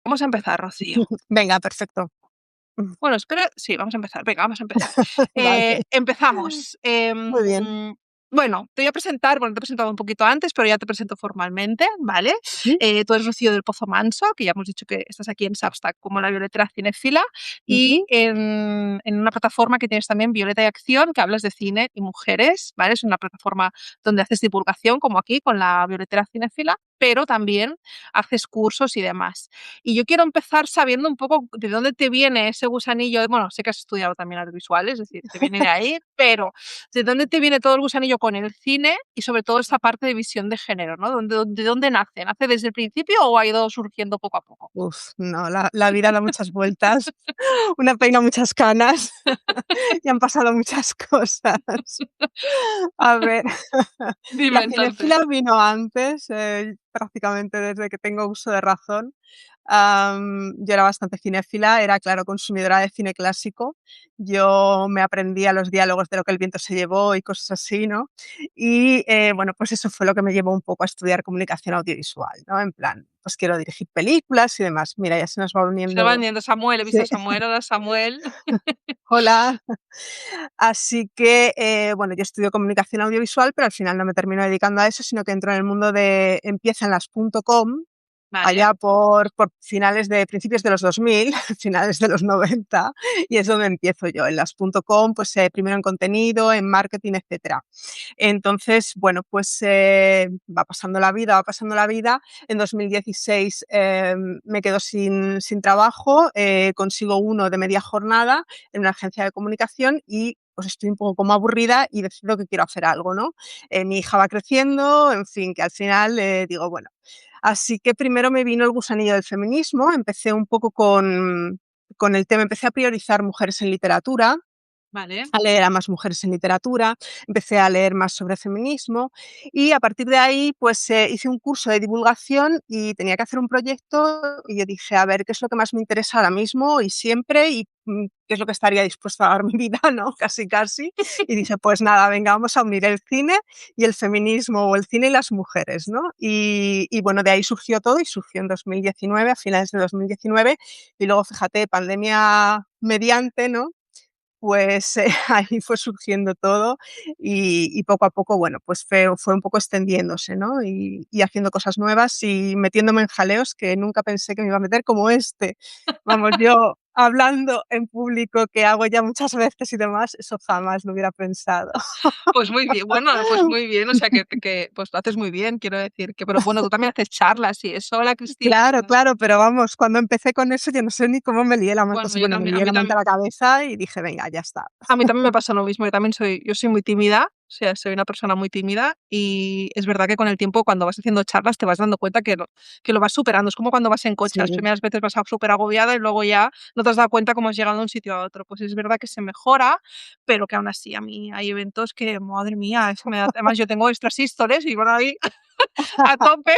Vamos a empezar, Rocío. Venga, perfecto. Bueno, espera, sí, vamos a empezar. Venga, vamos a empezar. Vale, Empezamos. muy bien. Bueno, te voy a presentar, bueno, te he presentado un poquito antes, pero ya te presento formalmente, ¿vale? Ujú, Tú eres Rocío del Pozo Manso, que ya hemos dicho que estás aquí en Substack como la Violetera Cinefila, y ujú, en una plataforma que tienes también, Violeta y Acción, que hablas de cine y mujeres, ¿vale? Es una plataforma donde haces divulgación, como aquí, con la Violetera Cinefila, pero también haces cursos y demás. Y yo quiero empezar sabiendo un poco de dónde te viene ese gusanillo. Bueno, sé que has estudiado también audiovisuales, es decir, te viene de ahí, pero ¿de dónde te viene todo el gusanillo con el cine y sobre todo esta parte de visión de género, ¿no? ¿De dónde nace? ¿Nace desde el principio o ha ido surgiendo poco a poco? No, la vida da muchas vueltas, una peina muchas canas y han pasado muchas cosas. A ver, Dime la entonces. cinéfila vino antes, prácticamente desde que tengo uso de razón. Yo era bastante cinéfila, era, claro, consumidora de cine clásico. Yo me aprendía los diálogos de Lo que el viento se llevó y cosas así, ¿no? Y, bueno, pues eso fue lo que me llevó un poco a estudiar comunicación audiovisual, ¿no? En plan, pues quiero dirigir películas y demás. Mira, ya se nos va Se van uniendo. yendo Samuel, he visto Sí, a Samuel, hola Samuel. hola. Así que, bueno, yo estudio comunicación audiovisual, pero al final no me termino dedicando a eso, sino que entro en el mundo de empiezan las .com, Vale, allá por finales de principios de los 2000, finales de los 90, y es donde empiezo yo, en las .com, pues, primero en contenido, en marketing, etcétera. Entonces, bueno, pues, va pasando la vida, va pasando la vida. En 2016, me quedo sin trabajo, consigo uno de media jornada en una agencia de comunicación y, pues, estoy un poco como aburrida y decido que quiero hacer algo, ¿no? Mi hija va creciendo, en fin, que al final, digo, bueno, así que primero me vino el gusanillo del feminismo, empecé un poco con el tema, empecé a priorizar mujeres en literatura, vale. a leer a más mujeres en literatura, empecé a leer más sobre feminismo y a partir de ahí pues hice un curso de divulgación y tenía que hacer un proyecto y yo dije, a ver, ¿qué es lo que más me interesa ahora mismo y siempre? Y qué es lo que estaría dispuesta a dar mi vida, ¿no? Casi, casi. Y dije, pues nada, venga, vamos a unir el cine y el feminismo o el cine y las mujeres, ¿no? Y bueno, de ahí surgió todo y surgió en 2019, a finales de 2019 y luego, fíjate, pandemia mediante, ¿no? Pues, ahí fue surgiendo todo y poco a poco, bueno, pues fue un poco extendiéndose, ¿no? Y haciendo cosas nuevas y metiéndome en jaleos que nunca pensé que me iba a meter como este. Vamos, yo hablando en público, que hago ya muchas veces y demás, eso jamás lo hubiera pensado. Pues muy bien, bueno, pues muy bien, o sea que pues lo haces muy bien, quiero decir que, pero bueno, tú también haces charlas y eso. Hola, Cristina. Claro, claro, pero vamos, cuando empecé con eso, yo no sé ni cómo me lié la manta, Bueno, yo bueno, me también, a lié mí la manta también. a la cabeza y dije: "Venga, ya está". A mí también me pasa lo mismo, yo soy muy tímida, o sea, soy una persona muy tímida y es verdad que con el tiempo cuando vas haciendo charlas te vas dando cuenta que lo vas superando. Es como cuando vas en coche, las Sí. primeras veces vas súper agobiada y luego ya no te has dado cuenta cómo has llegado de un sitio a otro. Pues es verdad que se mejora, pero que aún así a mí hay eventos que, madre mía, eso me da, además yo tengo extra sístoles y van ahí a tope.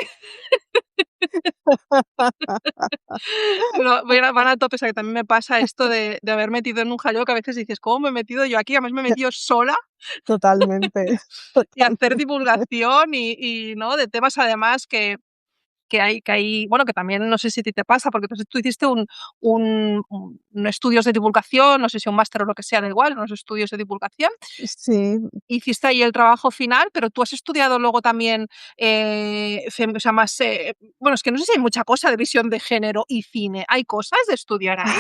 Pero van a tope, o sea, que también me pasa esto de haber metido en un jaleo que a veces dices: "¿Cómo me he metido yo aquí?". Además me he metido sola Totalmente, y hacer totalmente. divulgación ¿no? De temas además que hay, bueno, que también no sé si a ti te pasa, porque tú hiciste un estudios de divulgación, no sé si un máster o lo que sea, da igual, unos estudios de divulgación. Sí. Hiciste ahí el trabajo final, pero tú has estudiado luego también, o sea, más, bueno, es que no sé si hay mucha cosa de visión de género y cine. ¿Hay cosas de estudiar ahí?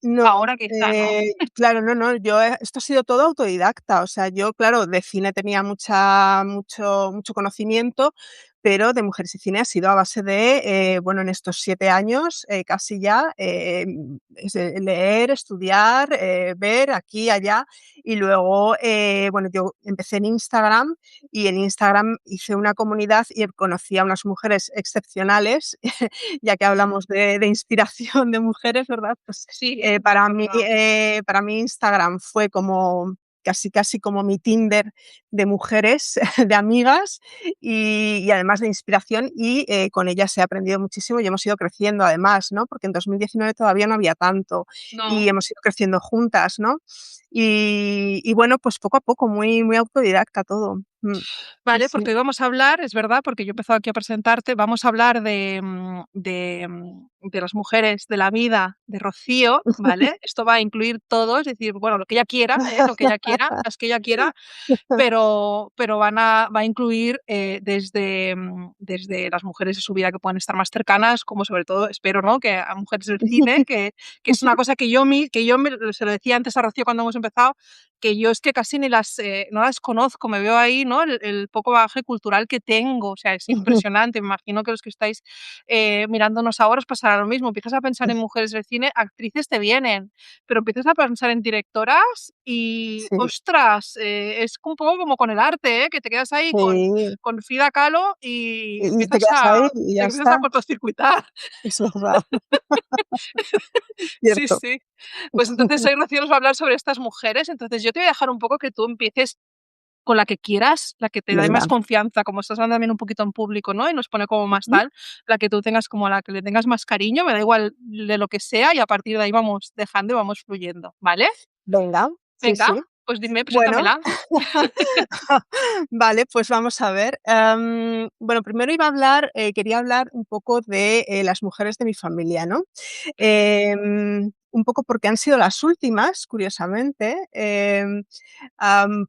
No, Ahora quizá, ¿no? claro, no, yo, esto ha sido todo autodidacta, o sea, yo, claro, de cine tenía mucho conocimiento, pero de mujeres y cine ha sido a base de, bueno, en estos 7 años, casi ya, leer, estudiar, ver aquí, allá, y luego, bueno, yo empecé en Instagram, y en Instagram hice una comunidad y conocí a unas mujeres excepcionales, ya que hablamos de inspiración de mujeres, ¿verdad? Pues, Sí, para mí Instagram fue como casi, casi como mi Tinder de mujeres, de amigas y además de inspiración y, con ellas he aprendido muchísimo y hemos ido creciendo además, ¿no? Porque en 2019 todavía no había tanto y no. hemos ido creciendo juntas, ¿no? Y bueno, pues poco a poco, muy, muy autodidacta todo. Sí, Vale, sí. porque hoy vamos a hablar, es verdad, porque yo he empezado aquí a presentarte, vamos a hablar de las mujeres de la vida de Rocío, ¿vale? Esto va a incluir todo, es decir, bueno, lo que ella quiera, lo que ella quiera, las que ella quiera, pero va a incluir desde las mujeres de su vida que pueden estar más cercanas, como sobre todo, espero, ¿no? Que a mujeres del cine, que es una cosa se lo decía antes a Rocío cuando hemos empezado, que yo es que casi ni no las conozco, me veo ahí, ¿no? El poco bagaje cultural que tengo, o sea, es impresionante. Me imagino que los que estáis mirándonos ahora os pasará lo mismo. Empiezas a pensar en mujeres del cine, actrices te vienen, pero empiezas a pensar en directoras y, Sí, ostras, es un poco como con el arte, que te quedas ahí sí. con Frida Kahlo y Y te quedas ahí y ya empiezas a está. cortocircuitar. Es verdad, Sí, cierto. sí. Pues entonces hoy Rocío nos va a hablar sobre estas mujeres, entonces yo te voy a dejar un poco que tú empieces con la que quieras, la que te dé más Venga. confianza, como estás hablando también un poquito en público, ¿no? Y nos pone como más tal, la que tú tengas como la que le tengas más cariño, me da igual de lo que sea, y a partir de ahí vamos dejando y vamos fluyendo, ¿vale? Venga, sí, Venga, sí. pues dime, Bueno, preséntamela. vale, pues vamos a ver. Bueno, primero iba a hablar, quería hablar un poco de las mujeres de mi familia, ¿no? Un poco porque han sido las últimas, curiosamente.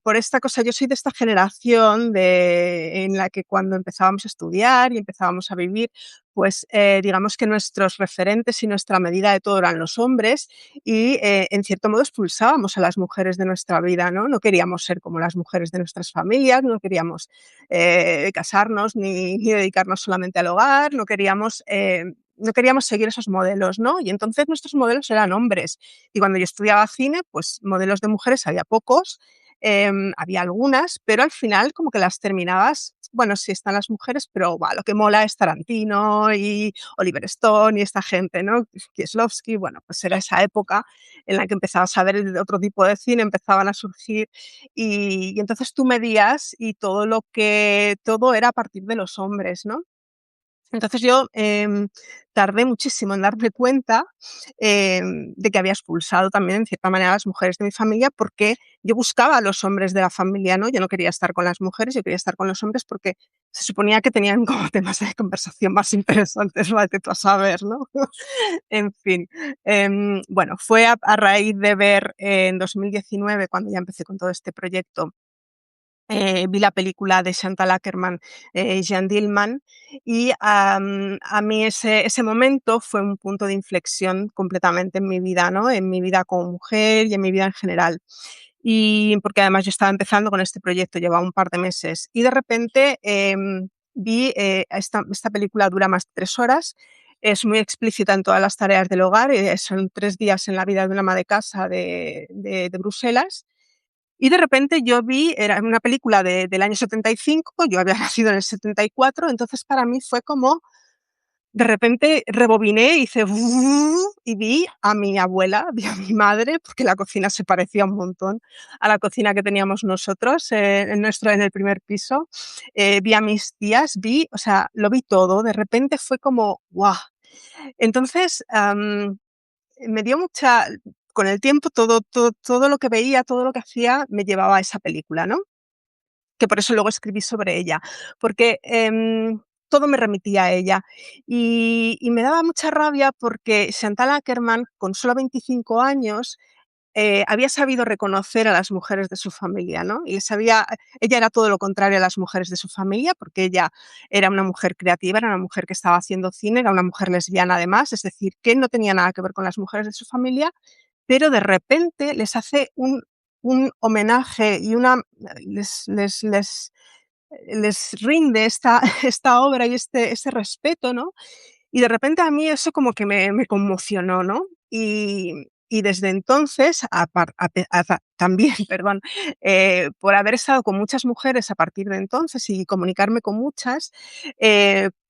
Por esta cosa, yo soy de esta generación en la que cuando empezábamos a estudiar y empezábamos a vivir, pues digamos que nuestros referentes y nuestra medida de todo eran los hombres y en cierto modo expulsábamos a las mujeres de nuestra vida, ¿no? No queríamos ser como las mujeres de nuestras familias, no queríamos casarnos ni dedicarnos solamente al hogar, no queríamos seguir esos modelos, ¿no? Y entonces nuestros modelos eran hombres. Y cuando yo estudiaba cine, pues modelos de mujeres había pocos, había algunas, pero al final como que las terminabas, bueno, sí están las mujeres, pero lo que mola es Tarantino y Oliver Stone y esta gente, ¿no? Kieslowski, bueno, pues era esa época en la que empezabas a ver el otro tipo de cine, empezaban a surgir y entonces tú medías y todo era a partir de los hombres, ¿no? Entonces yo, tardé muchísimo en darme cuenta, de que había expulsado también, en cierta manera, a las mujeres de mi familia, porque yo buscaba a los hombres de la familia, ¿no? Yo no quería estar con las mujeres, yo quería estar con los hombres porque se suponía que tenían como temas de conversación más interesantes, vete tú a saber, ¿no? En fin, bueno, fue a raíz de ver en 2019, cuando ya empecé con todo este proyecto, vi la película de Chantal Akerman, Jeanne Dielman, y a mí ese momento fue un punto de inflexión completamente en mi vida, ¿no? En mi vida como mujer y en mi vida en general. Y porque además yo estaba empezando con este proyecto, llevaba un par de meses, y de repente vi esta película dura más de 3 horas, es muy explícita en todas las tareas del hogar, son 3 días en la vida de una ama de casa de Bruselas, y de repente yo vi, era una película del año 75, yo había nacido en el 74, entonces para mí fue como, de repente rebobiné, hice y vi a mi abuela, vi a mi madre, porque la cocina se parecía un montón a la cocina que teníamos nosotros en el primer piso. Vi a mis tías, o sea, lo vi todo, de repente fue como, ¡guau! Entonces, me dio mucha con el tiempo todo lo que veía, todo lo que hacía, me llevaba a esa película, ¿no? Que por eso luego escribí sobre ella, porque, todo me remitía a ella. Y me daba mucha rabia porque Chantal Akerman, con solo 25 años, había sabido reconocer a las mujeres de su familia, ¿no? Ella era todo lo contrario a las mujeres de su familia, porque ella era una mujer creativa, era una mujer que estaba haciendo cine, era una mujer lesbiana además, es decir, que no tenía nada que ver con las mujeres de su familia, pero de repente les hace un homenaje y les les les les rinde esta obra y ese respeto, ¿no? Y de repente a mí eso como que me conmocionó, ¿no? Y desde entonces, también, perdón, por haber estado con muchas mujeres a partir de entonces y comunicarme con muchas,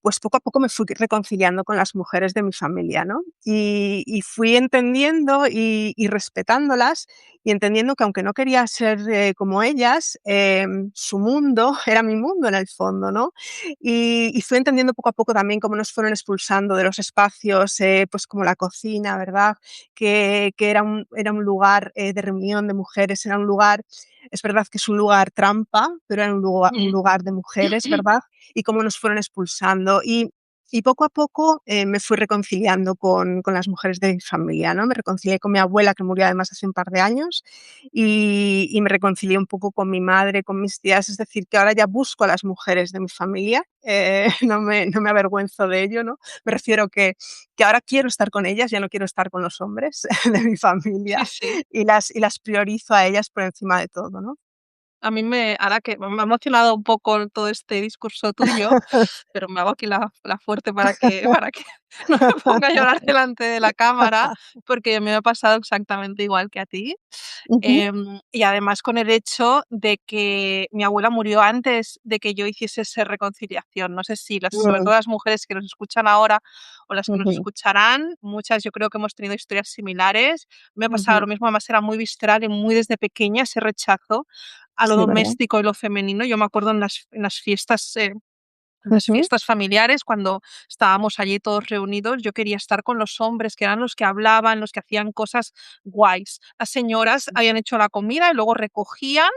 pues poco a poco me fui reconciliando con las mujeres de mi familia, ¿no? Y fui entendiendo y respetándolas y entendiendo que aunque no quería ser como ellas, su mundo era mi mundo en el fondo, ¿no? Y fui entendiendo poco a poco también cómo nos fueron expulsando de los espacios, pues como la cocina, ¿verdad? Que era un lugar de reunión de mujeres, era un lugar, es verdad que es un lugar trampa, pero era un Mm. lugar de mujeres, ¿verdad? Y cómo nos fueron expulsando. Y poco a poco me fui reconciliando con las mujeres de mi familia, ¿no? Me reconcilié con mi abuela, que murió además hace un par de años, y me reconcilié un poco con mi madre, con mis tías, es decir, que ahora ya busco a las mujeres de mi familia, no me avergüenzo de ello, ¿no? Me refiero que ahora quiero estar con ellas, ya no quiero estar con los hombres de mi Sí, familia sí. y las priorizo a ellas por encima de todo, ¿no? A mí ahora que me ha emocionado un poco todo este discurso tuyo, pero me hago aquí la fuerte para que no me ponga a llorar delante de la cámara, porque a mí me ha pasado exactamente igual que a ti. Ujú, Y además con el hecho de que mi abuela murió antes de que yo hiciese esa reconciliación. No sé si sobre mm, todo las mujeres que nos escuchan ahora o las que nos ujú, escucharán, muchas yo creo que hemos tenido historias similares. Me ha pasado ujú. lo mismo, además era muy visceral y muy desde pequeña ese rechazo a lo Sí, ¿verdad? doméstico y lo femenino. Yo me acuerdo en las Ujú, fiestas familiares, cuando estábamos allí todos reunidos, yo quería estar con los hombres, que eran los que hablaban, los que hacían cosas guays. Las señoras habían hecho la comida y luego recogían,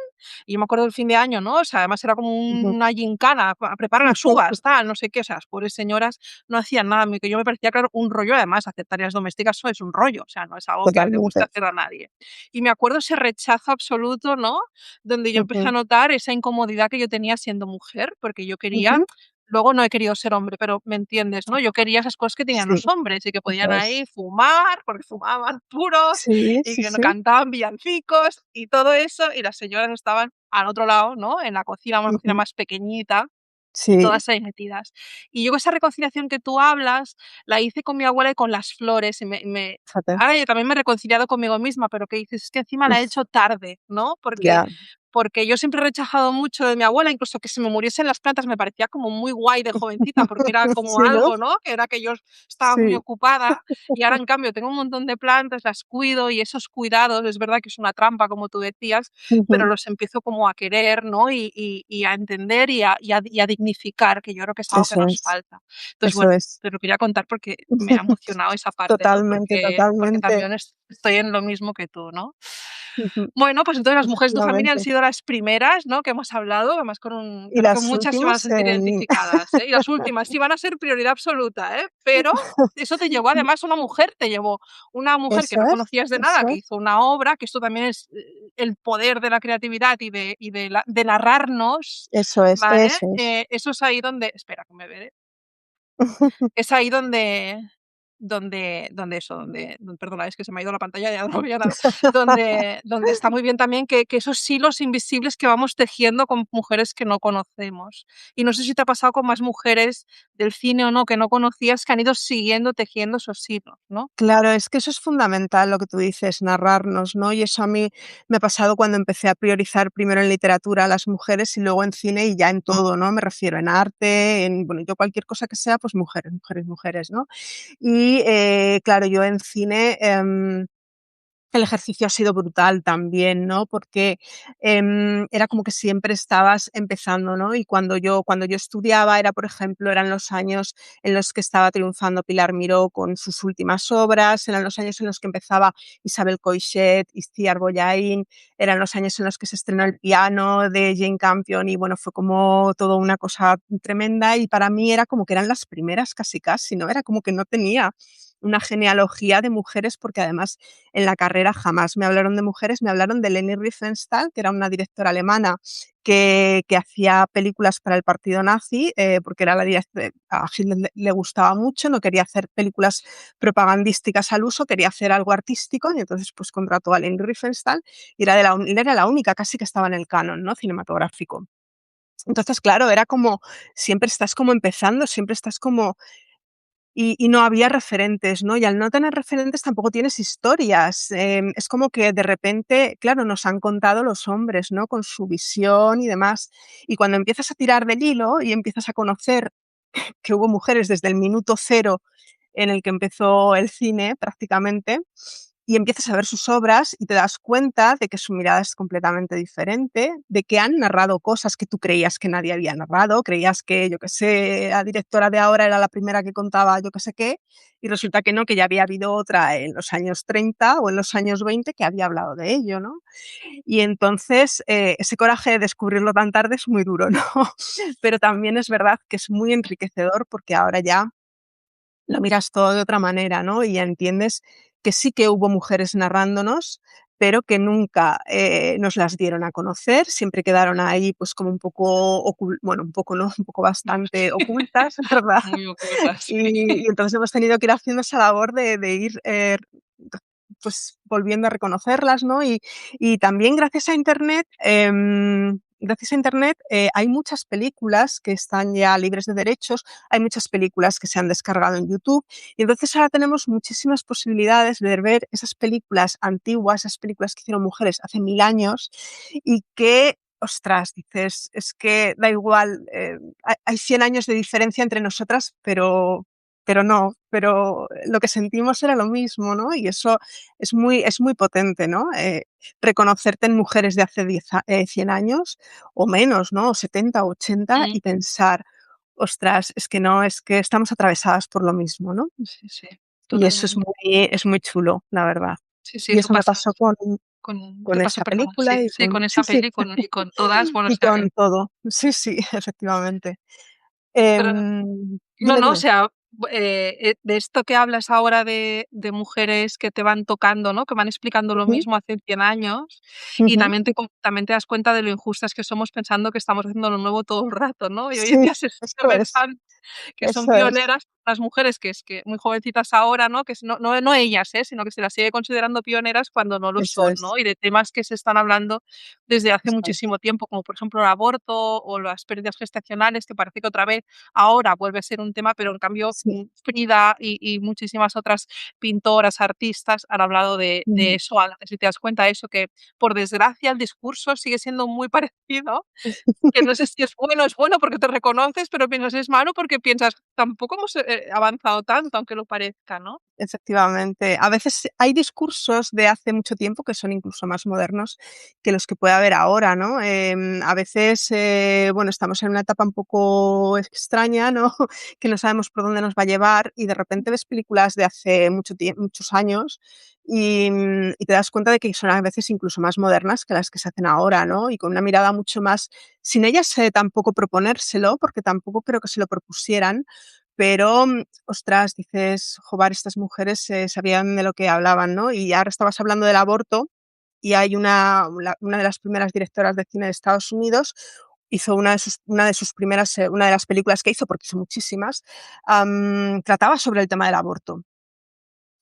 y yo me acuerdo del fin de año, ¿no? O sea, además era como ujú. una gincana, prepara las uvas, tal, no sé qué, o sea, las pobres señoras no hacían nada, que yo me parecía, claro, un rollo, además, hacer tareas domésticas eso es un rollo, o sea, no es algo que le guste Totalmente. hacer a nadie. Y me acuerdo ese rechazo absoluto, ¿no? Donde yo empecé a Ujú, notar esa incomodidad que yo tenía siendo mujer, porque yo quería. ujú. Luego no he querido ser hombre, pero me entiendes, ¿no? Yo quería esas cosas que tenían Sí, los hombres y que eso podían es. ahí fumar, porque fumaban puros Sí, y sí, que no sí. cantaban villancicos y todo eso, y las señoras estaban al otro lado, ¿no? En la cocina, una cocina Ujú. más pequeñita, y Sí, todas ahí metidas. Y yo esa reconciliación que tú hablas, la hice con mi abuela y con las flores, y fíjate. ahora yo también me he reconciliado conmigo misma, pero ¿qué dices? Es que encima la he hecho tarde, ¿no? Ya. Porque yo siempre he rechazado mucho de mi abuela, incluso que se me muriesen las plantas me parecía como muy guay de jovencita, porque era como Sí, ¿no? algo, ¿no? Que era que yo estaba muy Sí. ocupada, y ahora en cambio tengo un montón de plantas, las cuido, y esos cuidados, es verdad que es una trampa, como tú decías, pero Ujú. los empiezo como a querer, ¿no? Y a entender y a dignificar, que yo creo que es algo que Eso nos es, falta. Entonces, eso bueno, es. te lo quería contar porque me ha emocionado esa parte, ¿no? Totalmente, Porque totalmente. también estoy en lo mismo que tú, ¿no? Ujú. Bueno, pues entonces las mujeres de tu familia han Efectivamente. sido las primeras, ¿no?, que hemos hablado, además Y creo que las muchas se van a últimas sentir en identificadas, ¿eh? Y las últimas sí van a ser prioridad absoluta, ¿eh? Pero eso te llevó, además, una mujer que no conocías de nada, eso que es, hizo una obra, que esto también es, el poder de la creatividad y de narrarnos, eso es, ¿vale? eso es. Eso es ahí donde espera que me veré. Es ahí donde eso, perdona, es que se me ha ido la pantalla, ya no veía nada. Donde está muy bien también que esos hilos invisibles que vamos tejiendo con mujeres que no conocemos. Y no sé si te ha pasado con más mujeres del cine o no, que no conocías, que han ido siguiendo tejiendo esos hilos, ¿no? Claro, es que eso es fundamental lo que tú dices, narrarnos, ¿no? Y eso a mí me ha pasado cuando empecé a priorizar primero en literatura a las mujeres y luego en cine y ya en todo, ¿no? Me refiero en arte, en, bueno, yo cualquier cosa que sea, pues mujeres, mujeres, mujeres, ¿no? Y claro, yo en cine el ejercicio ha sido brutal también, ¿no? Porque, era como que siempre estabas empezando, ¿no? Y cuando yo estudiaba era, por ejemplo, eran los años en los que estaba triunfando Pilar Miró con sus últimas obras, eran los años en los que empezaba Isabel Coixet, Itziar Bollaín, eran los años en los que se estrenó El piano de Jane Campion y, bueno, fue como todo una cosa tremenda y para mí era como que eran las primeras casi, casi, ¿no? Era como que no tenía una genealogía de mujeres porque además en la carrera jamás me hablaron de mujeres, me hablaron de Leni Riefenstahl, que era una directora alemana que hacía películas para el partido nazi, porque era la a Hitler le gustaba mucho, no quería hacer películas propagandísticas al uso, quería hacer algo artístico y entonces pues contrató a Leni Riefenstahl y era la única casi que estaba en el canon, ¿no? Cinematográfico. Entonces, claro, era como siempre estás como empezando, siempre estás como y no había referentes, ¿no? Y al no tener referentes tampoco tienes historias. Es como que de repente, claro, nos han contado los hombres, ¿no? Con su visión y demás. Y cuando empiezas a tirar del hilo y empiezas a conocer que hubo mujeres desde el minuto cero en el que empezó el cine prácticamente, y empiezas a ver sus obras y te das cuenta de que su mirada es completamente diferente, de que han narrado cosas que tú creías que nadie había narrado, creías que, yo qué sé, la directora de ahora era la primera que contaba yo qué sé qué, y resulta que no, que ya había habido otra en los años 30 o en los años 20 que había hablado de ello, ¿no? Y entonces, ese coraje de descubrirlo tan tarde es muy duro, ¿no? Pero también es verdad que es muy enriquecedor porque ahora ya lo miras todo de otra manera, ¿no? Y ya entiendes que sí que hubo mujeres narrándonos, pero que nunca, nos las dieron a conocer, siempre quedaron ahí, pues, como un poco bueno, un poco no, un poco bastante ocultas, ¿verdad? Muy ocultas, sí. Y entonces hemos tenido que ir haciendo esa labor de ir, pues, volviendo a reconocerlas, ¿no? Y también gracias a Internet, hay muchas películas que están ya libres de derechos, hay muchas películas que se han descargado en YouTube, y entonces ahora tenemos muchísimas posibilidades de ver esas películas antiguas, esas películas que hicieron mujeres hace 1000 años y que, ostras, dices, es que da igual, hay 100 años de diferencia entre nosotras, pero no, pero lo que sentimos era lo mismo, ¿no? Y eso es muy potente, ¿no? Reconocerte en mujeres de hace 100 años o menos, ¿no? O 70 o 80 Mm, y pensar, ostras, es que no, es que estamos atravesadas por lo mismo, ¿no? sí, sí, Y eso totalmente. es muy chulo, la verdad. Sí, sí, Y eso eso me pasa pasó ¿qué con pasó? esa Perdón. película Sí, y sí, con con sí, esa sí, peli y con todas, bueno, o y sea, con todo. Sí, sí, efectivamente. pero no, Dime, no, o dime. sea, de esto que hablas ahora de mujeres que te van tocando, ¿no? Que van explicando lo Ujú, mismo hace 100 años, y ujú. también te das cuenta de lo injustas que somos pensando que estamos haciendo lo nuevo todo el rato, ¿no? Y hoy en Sí, día se sigue eso es, pensando que son eso es. pioneras, las mujeres que es que muy jovencitas ahora, ¿no? Que no ellas, sino que se las sigue considerando pioneras cuando no lo Eso son, ¿no? es, Y de temas que se están hablando desde hace eso es. muchísimo tiempo, como por ejemplo el aborto o las pérdidas gestacionales, que parece que otra vez ahora vuelve a ser un tema, pero en cambio, Sí, Frida y muchísimas otras pintoras, artistas han hablado de ujú. eso antes, y te das cuenta de eso, que por desgracia el discurso sigue siendo muy parecido, que no sé si es bueno porque te reconoces, pero piensas es malo porque piensas, tampoco hemos, avanzado tanto, aunque lo parezca, ¿no? Efectivamente. A veces hay discursos de hace mucho tiempo que son incluso más modernos que los que puede haber ahora, ¿no? A veces, bueno, estamos en una etapa un poco extraña, ¿no? Que no sabemos por dónde nos va a llevar y de repente ves películas de hace muchos años y te das cuenta de que son a veces incluso más modernas que las que se hacen ahora, ¿no? Y con una mirada mucho más, sin ellas tampoco proponérselo, porque tampoco creo que se lo propusieran, pero, ostras, dices: "Jobar, estas mujeres, sabían de lo que hablaban", ¿no? Y ahora estabas hablando del aborto, y hay una de las primeras directoras de cine de Estados Unidos, hizo una de sus primeras, una de las películas que hizo, porque hizo muchísimas, trataba sobre el tema del aborto,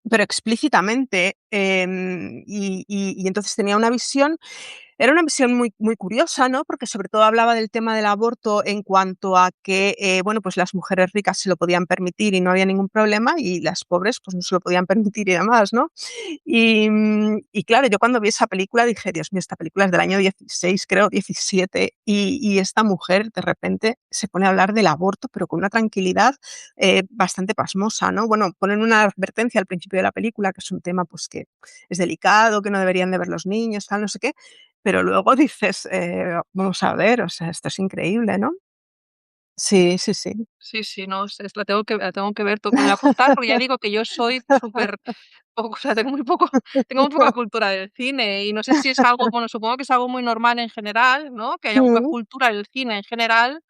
pero explícitamente, y entonces tenía una visión era una visión muy muy curiosa, ¿no? Porque sobre todo hablaba del tema del aborto en cuanto a que, bueno, pues las mujeres ricas se lo podían permitir y no había ningún problema, y las pobres, pues no se lo podían permitir y demás, ¿no? Y claro, yo cuando vi esa película dije: "Dios mío, esta película es del año 16, creo, 17, y esta mujer de repente se pone a hablar del aborto, pero con una tranquilidad, bastante pasmosa", ¿no? Bueno, ponen una advertencia al principio de la película, que es un tema, pues, que es delicado, que no deberían de ver los niños, tal, no sé qué, pero luego dices, vamos a ver, o sea, esto es increíble, ¿no? Sí, sí, sí. Sí, sí, no, es la tengo que ver, tengo que apuntar, porque ya digo que yo soy súper poco, o sea, tengo muy poca cultura del cine, y no sé si es algo, bueno, supongo que es algo muy normal en general, ¿no? Que haya poca Mm, cultura del cine en general,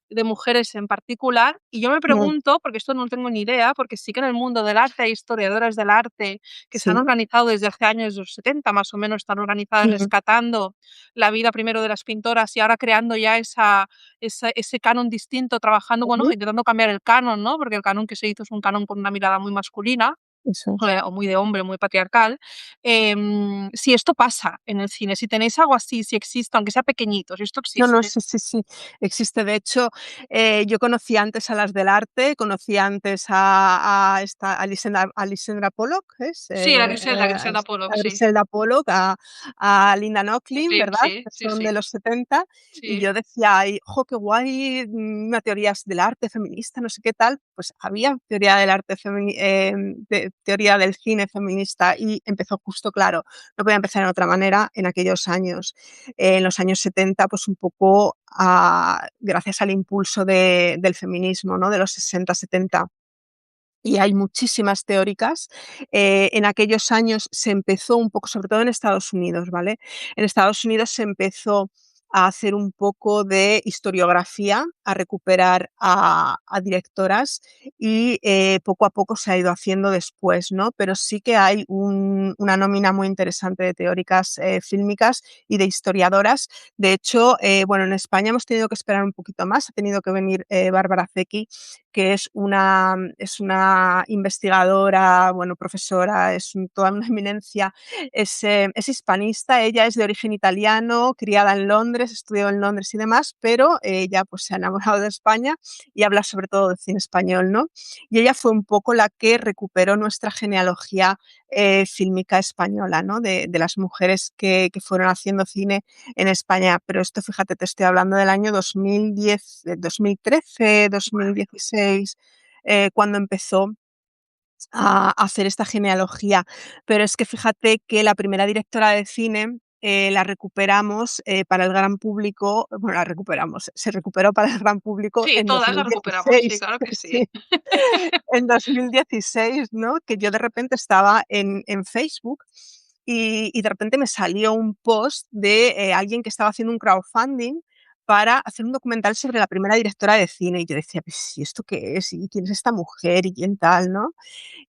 de mujeres en particular. Y yo me mm, pregunto, porque esto no tengo ni idea, porque sí que en el mundo del arte hay historiadoras del arte que se han sí, organizado desde hace años, los 70 más o menos, están organizadas mm, rescatando la vida primero de las pintoras y ahora creando ya ese canon distinto, trabajando, bueno, ujú, intentando cambiar el canon, ¿no? Porque el canon que se hizo es un canon con una mirada muy masculina. eso es. o muy de hombre, muy patriarcal, si esto pasa en el cine, si tenéis algo así, si existe, aunque sea pequeñito, si esto No, no, existe. sí, sí, sí, existe. De hecho, yo conocí antes a las del arte, conocí antes a esta a Lisandra Pollock, ¿es? Sí, la Griselda Pollock, A sí. Griselda Pollock, a Linda Nochlin, Niflin, ¿verdad? sí, Que sí, son de sí, los 70, y sí. yo decía: "Ay, jo, qué guay, una teorías del arte feminista, no sé qué tal". Pues había teoría del arte teoría del cine feminista, y empezó justo, claro, no podía empezar de otra manera en aquellos años. En los años 70, pues un poco gracias al impulso del feminismo, ¿no? De los 60, 70. Y hay muchísimas teóricas. En aquellos años se empezó un poco, sobre todo en Estados Unidos, ¿vale? En Estados Unidos se empezó a hacer un poco de historiografía, a recuperar a directoras, y poco a poco se ha ido haciendo después, ¿no? Pero sí que hay una nómina muy interesante de teóricas fílmicas y de historiadoras. De hecho, bueno, en España hemos tenido que esperar un poquito más, ha tenido que venir Bárbara Zecchi, que es una investigadora, bueno, profesora, toda una eminencia, es hispanista, ella es de origen italiano, criada en Londres, estudió en Londres y demás, pero ella pues se ha enamorado de España y habla sobre todo de cine español, ¿no? Y ella fue un poco la que recuperó nuestra genealogía fílmica española, ¿no? De las mujeres que fueron haciendo cine en España. Pero esto, fíjate, te estoy hablando del año 2010, 2013, 2016, cuando empezó a hacer esta genealogía. Pero es que fíjate que la primera directora de cine la recuperamos para el gran público, bueno, la recuperamos, se recuperó para el gran público Sí, en todas las recuperamos, sí, 2016. claro que sí. Sí, en 2016, ¿no? Que yo de repente estaba en Facebook, y de repente me salió un post de alguien que estaba haciendo un crowdfunding para hacer un documental sobre la primera directora de cine. Y yo decía: "Pues, ¿y esto qué es? ¿Y quién es esta mujer? ¿Y quién tal?", ¿no?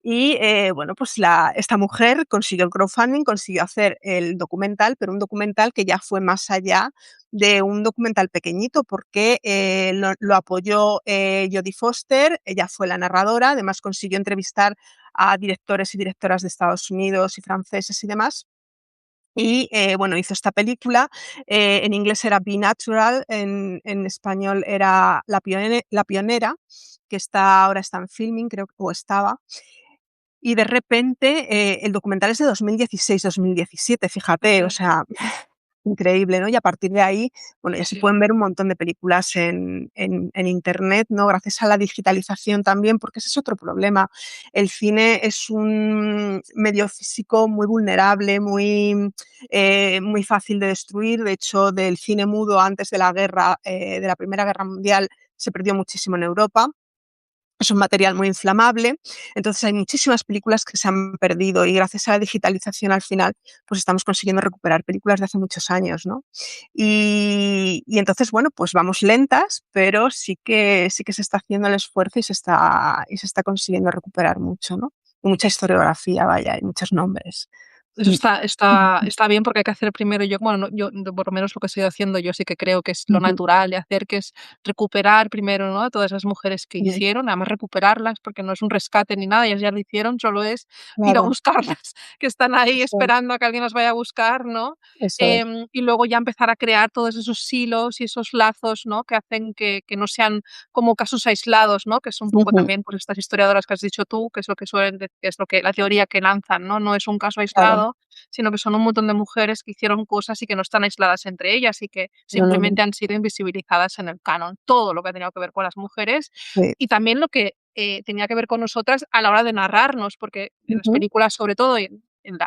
Y bueno, pues esta mujer consiguió el crowdfunding, consiguió hacer el documental, pero un documental que ya fue más allá de un documental pequeñito, porque lo apoyó Jodie Foster, ella fue la narradora, además consiguió entrevistar a directores y directoras de Estados Unidos y franceses y demás. Y bueno, hizo esta película, en inglés era Be Natural, en español era La Pionera, que ahora está en filming, creo, o estaba. Y de repente, el documental es de 2016, 2017, fíjate, o Ujú. sea, increíble, ¿no? Y a partir de ahí, bueno, Sí, ya se sí. pueden ver un montón de películas en Internet, ¿no? Gracias a la digitalización también, porque ese es otro problema. El cine es un medio físico muy vulnerable, muy fácil de destruir. De hecho, del cine mudo antes de la guerra, de la Primera Guerra Mundial, se perdió muchísimo en Europa. Es un material muy inflamable, entonces hay muchísimas películas que se han perdido, y gracias a la digitalización al final, pues estamos consiguiendo recuperar películas de hace muchos años, ¿no? Y entonces, bueno, pues vamos lentas, pero sí que se está haciendo el esfuerzo, y se está consiguiendo recuperar mucho, ¿no? Y mucha historiografía, vaya, y muchos nombres. Eso Mm. está bien porque hay que hacer primero yo, bueno, yo por lo menos lo que estoy haciendo, yo sí que creo que es lo Ujú. natural de hacer, que es recuperar primero, ¿no? A todas esas mujeres que Sí, hicieron, además recuperarlas, porque no es un rescate ni nada, ellas ya lo hicieron, solo es ir a claro, buscarlas, que están ahí eso es, esperando a que alguien las vaya a buscar, ¿no? eso es. Y luego ya empezar a crear todos esos hilos y esos lazos, ¿no? Que hacen que no sean como casos aislados, ¿no? Que es un poco Ujú, también, pues, estas historiadoras que has dicho tú, que es lo que suelen que es lo que la teoría que lanzan, ¿no? No es un caso claro, aislado, sino que son un montón de mujeres que hicieron cosas y que no están aisladas entre ellas y que no, no, no, simplemente han sido invisibilizadas en el canon. Todo lo que ha tenido que ver con las mujeres sí, y también lo que tenía que ver con nosotras a la hora de narrarnos, porque en las ujú, películas, sobre todo, y en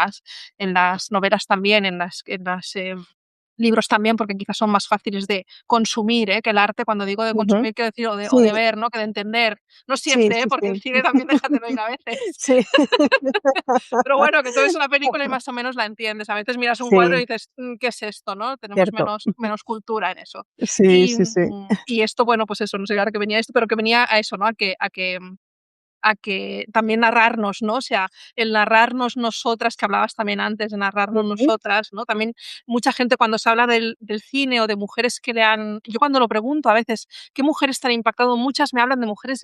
las novelas también, en las libros también, porque quizás son más fáciles de consumir, que el arte, cuando digo de ujú. consumir, quiero decir o de Sí, ver, ¿no? Que de entender. No sí, siempre, sí, porque el sí. cine también déjatelo ir a veces. Sí. Pero bueno, que tú ves una película y más o menos la entiendes. A veces miras un cuadro y Sí, dices: ¿qué es esto?", ¿no? Tenemos cierto. menos cultura en eso. Sí, Y, sí, sí. y esto, bueno, pues eso, no sé ahora que venía esto, pero que venía a eso, ¿no? A que también narrarnos, ¿no? O sea, el narrarnos nosotras, que hablabas también antes de narrarnos Ujú, nosotras, ¿no? También mucha gente cuando se habla del cine o de mujeres que le han yo cuando lo pregunto a veces, ¿qué mujeres te han impactado? Muchas me hablan de mujeres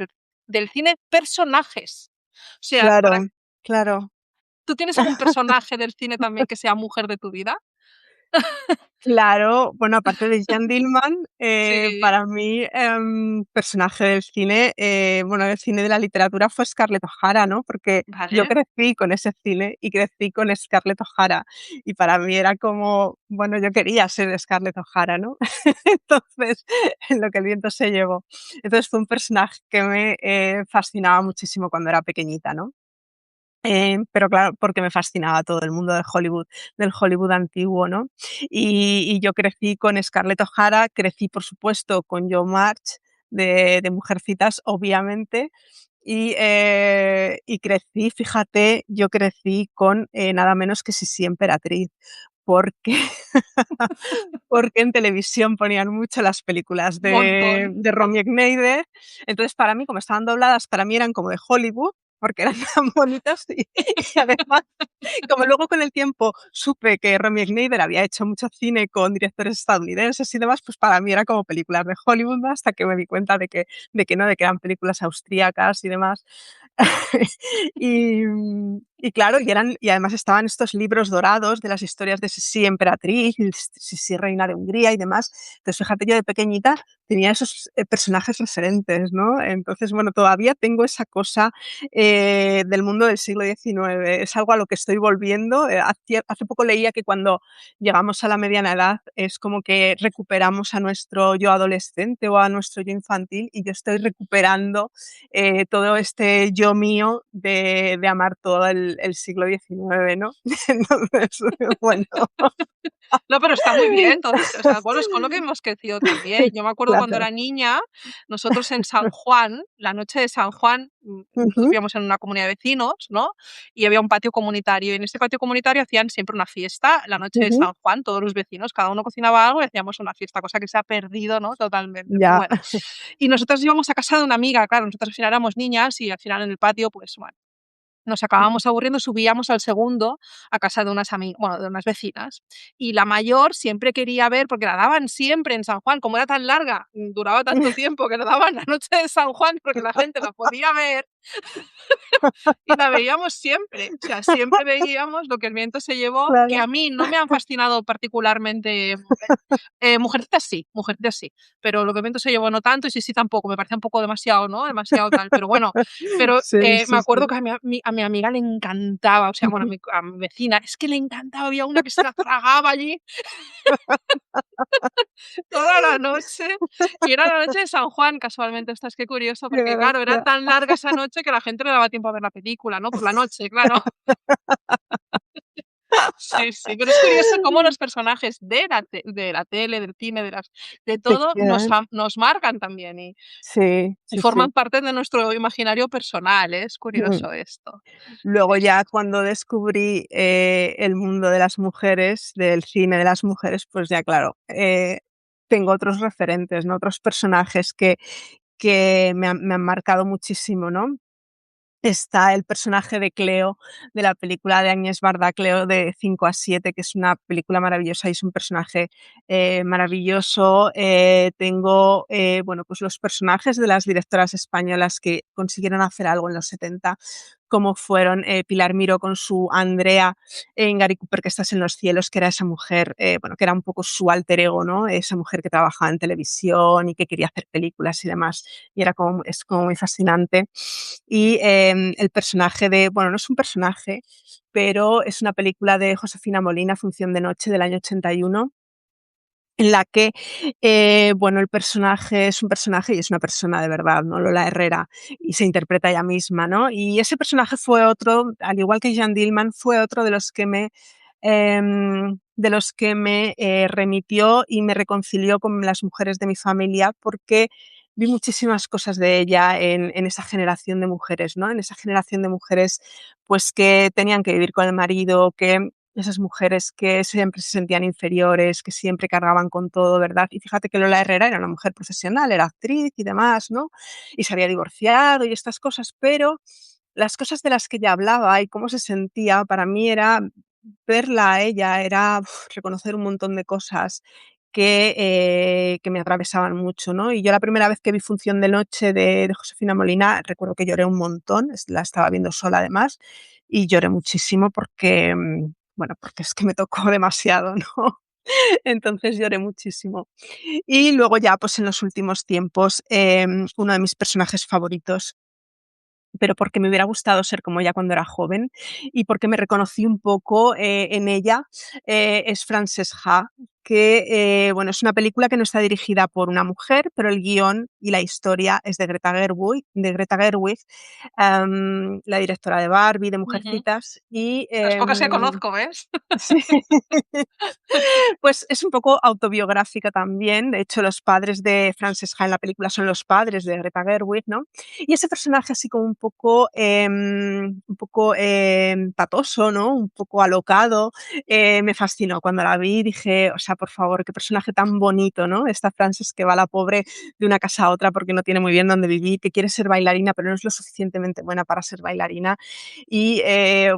del cine, personajes. O sea, para claro. claro. ¿Tú tienes algún personaje del cine también que sea mujer de tu vida? Claro, bueno, aparte de Jeanne Dielman, Sí, para mí, personaje del cine, bueno, del cine de la literatura fue Scarlett O'Hara, ¿no? Porque yo vale. crecí con ese cine y crecí con Scarlett O'Hara, y para mí era como, bueno, yo quería ser Scarlett O'Hara, ¿no? Entonces, en lo que el viento se llevó. Entonces, fue un personaje que me, fascinaba muchísimo cuando era pequeñita, ¿no? Pero claro, porque me fascinaba todo el mundo de Hollywood, del Hollywood antiguo, ¿no? Y yo crecí con Scarlett O'Hara, crecí, por supuesto, con Jo March de Mujercitas, obviamente, y crecí, fíjate, yo crecí con, nada menos que Sisi Emperatriz, porque porque en televisión ponían mucho las películas Un montón. de Romy Schneider. Entonces, para mí, como estaban dobladas, para mí eran como de Hollywood, porque eran tan bonitas y además, como luego con el tiempo supe que Romy Schneider había hecho mucho cine con directores estadounidenses y demás, pues para mí era como películas de Hollywood, ¿no? Hasta que me di cuenta de que no, de que eran películas austríacas y demás. Y claro, y además estaban estos libros dorados de las historias de Sisi emperatriz y Sisi reina de Hungría y demás. Entonces, fíjate, yo de pequeñita tenía esos, personajes referentes, ¿no? Entonces, bueno, todavía tengo esa cosa, del mundo del siglo XIX. Es algo a lo que estoy volviendo. Hace poco leía que cuando llegamos a la mediana edad es como que recuperamos a nuestro yo adolescente o a nuestro yo infantil, y yo estoy recuperando, todo este yo mío de amar todo el siglo XIX, ¿no? Entonces, bueno, No, pero está muy bien, o sea, bueno, es con lo que hemos crecido también. Yo me acuerdo cuando claro. era niña, nosotros en San Juan, la noche de San Juan, nosotros Ujú, vivíamos en una comunidad de vecinos, ¿no? Y había un patio comunitario, y en este patio comunitario hacían siempre una fiesta, la noche de ujú, San Juan, todos los vecinos, cada uno cocinaba algo y hacíamos una fiesta, cosa que se ha perdido, ¿no? Totalmente. Pero ya. bueno, y nosotros íbamos a casa de una amiga, claro, nosotras al final éramos niñas y al final en el patio, pues bueno, nos acabábamos aburriendo, subíamos al segundo a casa de unas bueno, de unas vecinas. Y la mayor siempre quería ver, porque la daban siempre en San Juan, como era tan larga, duraba tanto tiempo que la daban la noche de San Juan, porque la gente la podía ver y la veíamos siempre. O sea, siempre veíamos Lo que el viento se llevó, que Claro. a mí no me han fascinado particularmente. Mujercitas sí, Mujercitas sí, pero Lo que el viento se llevó no tanto, y sí, sí tampoco, me parecía un poco demasiado, ¿no? Demasiado tal, pero bueno, pero, Sí, me sí, acuerdo sí. que a mi amiga le encantaba, o sea, bueno, a mi vecina, es que le encantaba, había una que se la tragaba allí toda la noche, y era la noche de San Juan, casualmente, ostras, qué curioso, Qué porque claro, era gracia. tan larga esa noche que a la gente no le daba tiempo a ver la película, ¿no? Por la noche, claro. Sí, sí, pero es curioso cómo los personajes de la tele, del cine, de Te todo, quedan. nos marcan también Sí, y sí, forman sí. parte de nuestro imaginario personal, ¿eh? Es Mm. curioso esto. Luego Sí, sí. ya cuando descubrí, el mundo de las mujeres, del cine de las mujeres, pues ya claro, tengo otros referentes, ¿no? Otros personajes que me han marcado muchísimo, ¿no? Está el personaje de Cleo, de la película de Agnès Varda, Cleo de 5 a 7, que es una película maravillosa y es un personaje, maravilloso. Tengo, bueno, pues los personajes de las directoras españolas que consiguieron hacer algo en los 70, como fueron, Pilar Miró con su Andrea en Gary Cooper, que estás en los cielos, que era esa mujer, bueno, que era un poco su alter ego, ¿no? Esa mujer que trabajaba en televisión y que quería hacer películas y demás, y es como muy fascinante. Y, el personaje bueno, no es un personaje, pero es una película de Josefina Molina, Función de noche, del año 81, en la que, bueno, el personaje es un personaje y es una persona de verdad, ¿no? Lola Herrera, y se interpreta ella misma, ¿no? Y ese personaje fue otro, al igual que Jeanne Dielman, fue otro de los que me remitió y me reconcilió con las mujeres de mi familia, porque vi muchísimas cosas de ella en esa generación de mujeres, ¿no? En esa generación de mujeres, pues, que tenían que vivir con el marido, que esas mujeres que siempre se sentían inferiores, que siempre cargaban con todo, ¿verdad? Y fíjate que Lola Herrera era una mujer profesional, era actriz y demás, ¿no? Y se había divorciado y estas cosas, pero las cosas de las que ella hablaba y cómo se sentía, para mí era verla a ella, era reconocer un montón de cosas que me atravesaban mucho, ¿no? Y yo la primera vez que vi Función de noche de Josefina Molina, recuerdo que lloré un montón, la estaba viendo sola además, y lloré muchísimo porque, bueno, porque es que me tocó demasiado, ¿no? Entonces lloré muchísimo. Y luego ya, pues en los últimos tiempos, uno de mis personajes favoritos, pero porque me hubiera gustado ser como ella cuando era joven y porque me reconocí un poco en ella, es Frances Ha, que bueno, es una película que no está dirigida por una mujer, pero el guión y la historia es de Greta Gerwig, la directora de Barbie, de Ujú. Mujercitas, y Las pocas que conozco, ¿ves? sí. Pues es un poco autobiográfica también. De hecho, los padres de Frances Ha en la película son los padres de Greta Gerwig, ¿no? Y ese personaje así como un poco patoso, ¿no? Un poco alocado, me fascinó. Cuando la vi dije, o sea, por favor, qué personaje tan bonito, ¿no? Esta Frances que va la pobre de una casa a otra porque no tiene muy bien dónde vivir, que quiere ser bailarina, pero no es lo suficientemente buena para ser bailarina. Y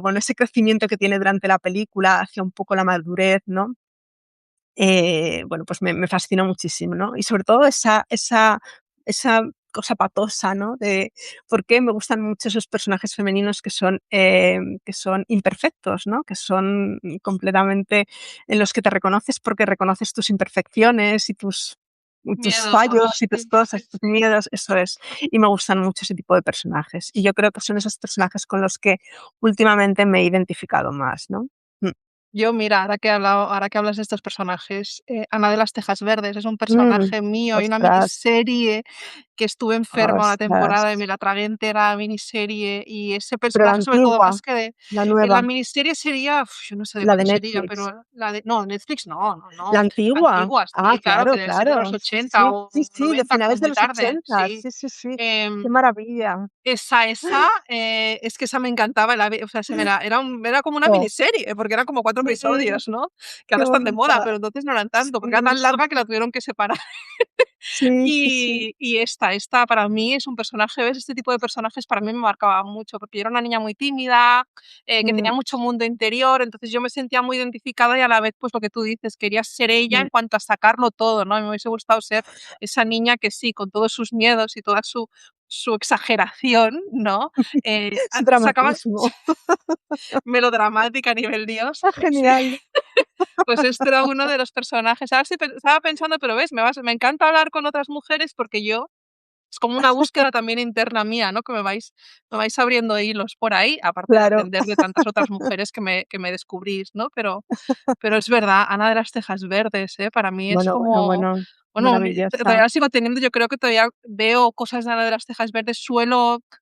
bueno, ese crecimiento que tiene durante la película hacia un poco la madurez, ¿no? Bueno, pues me fascinó muchísimo, ¿no? Y sobre todo esa cosa patosa, ¿no? De por qué me gustan mucho esos personajes femeninos que son imperfectos, ¿no? Que son completamente en los que te reconoces porque reconoces tus imperfecciones y tus fallos Miedos. y tus cosas, tus miedos, eso es. Y me gustan mucho ese tipo de personajes. Y yo creo que son esos personajes con los que últimamente me he identificado más, ¿no? Mm. Yo, mira, ahora que hablas de estos personajes, Ana de las Tejas Verdes es un Mm. personaje mío. Hay una Ostras. miniserie que estuve enferma una Ostras, temporada y me la tragué entera la miniserie, y ese pero la personaje, sobre todo, antigua, más que la en la nueva, miniserie sería, yo no sé de la de cuándo sería, Netflix. pero la de no, Netflix no, no, La no, la antigua. antigua, Ah, sí, claro, que claro, debe ser de los claro. Sí, 80 sí. Sí, o sí, de 90 como finales de muy los tarde, 80. sí. Sí, sí, sí. Qué Em, maravilla. es que esa me encantaba, o sea, era como una Jo, miniserie, porque eran como 4 mm, episodios, ¿no? Que qué ahora están de moda, bonita. pero entonces no eran tanto, porque era Sí, tan larga que la tuvieron que separar. sí, sí, sí. Y esta para mí es un personaje, ¿ves? Este tipo de personajes para mí me marcaba mucho, porque yo era una niña muy tímida, que Mm, tenía mucho mundo interior, entonces yo me sentía muy identificada y a la vez, pues lo que tú dices, quería ser ella mm. en cuanto a sacarlo todo, ¿no? Y me hubiese gustado ser esa niña que sí, con todos sus miedos y toda su exageración, ¿no? Su Sacaba dramatismo. melodramática a nivel Dios, Está sí. genial. Pues este era uno de los personajes. Ahora sí estaba pensando, pero ves, me encanta hablar con otras mujeres porque yo es como una búsqueda también interna mía, ¿no? Que me vais abriendo hilos por ahí, aparte de Claro. aprender de tantas otras mujeres que me descubrís, ¿no? Pero es verdad, Ana de las Tejas Verdes, ¿eh? Para mí es Bueno, bueno, como, bueno. bueno, Maravillosa. todavía la sigo teniendo, yo creo que todavía veo cosas de Ana de las Tejas Verdes,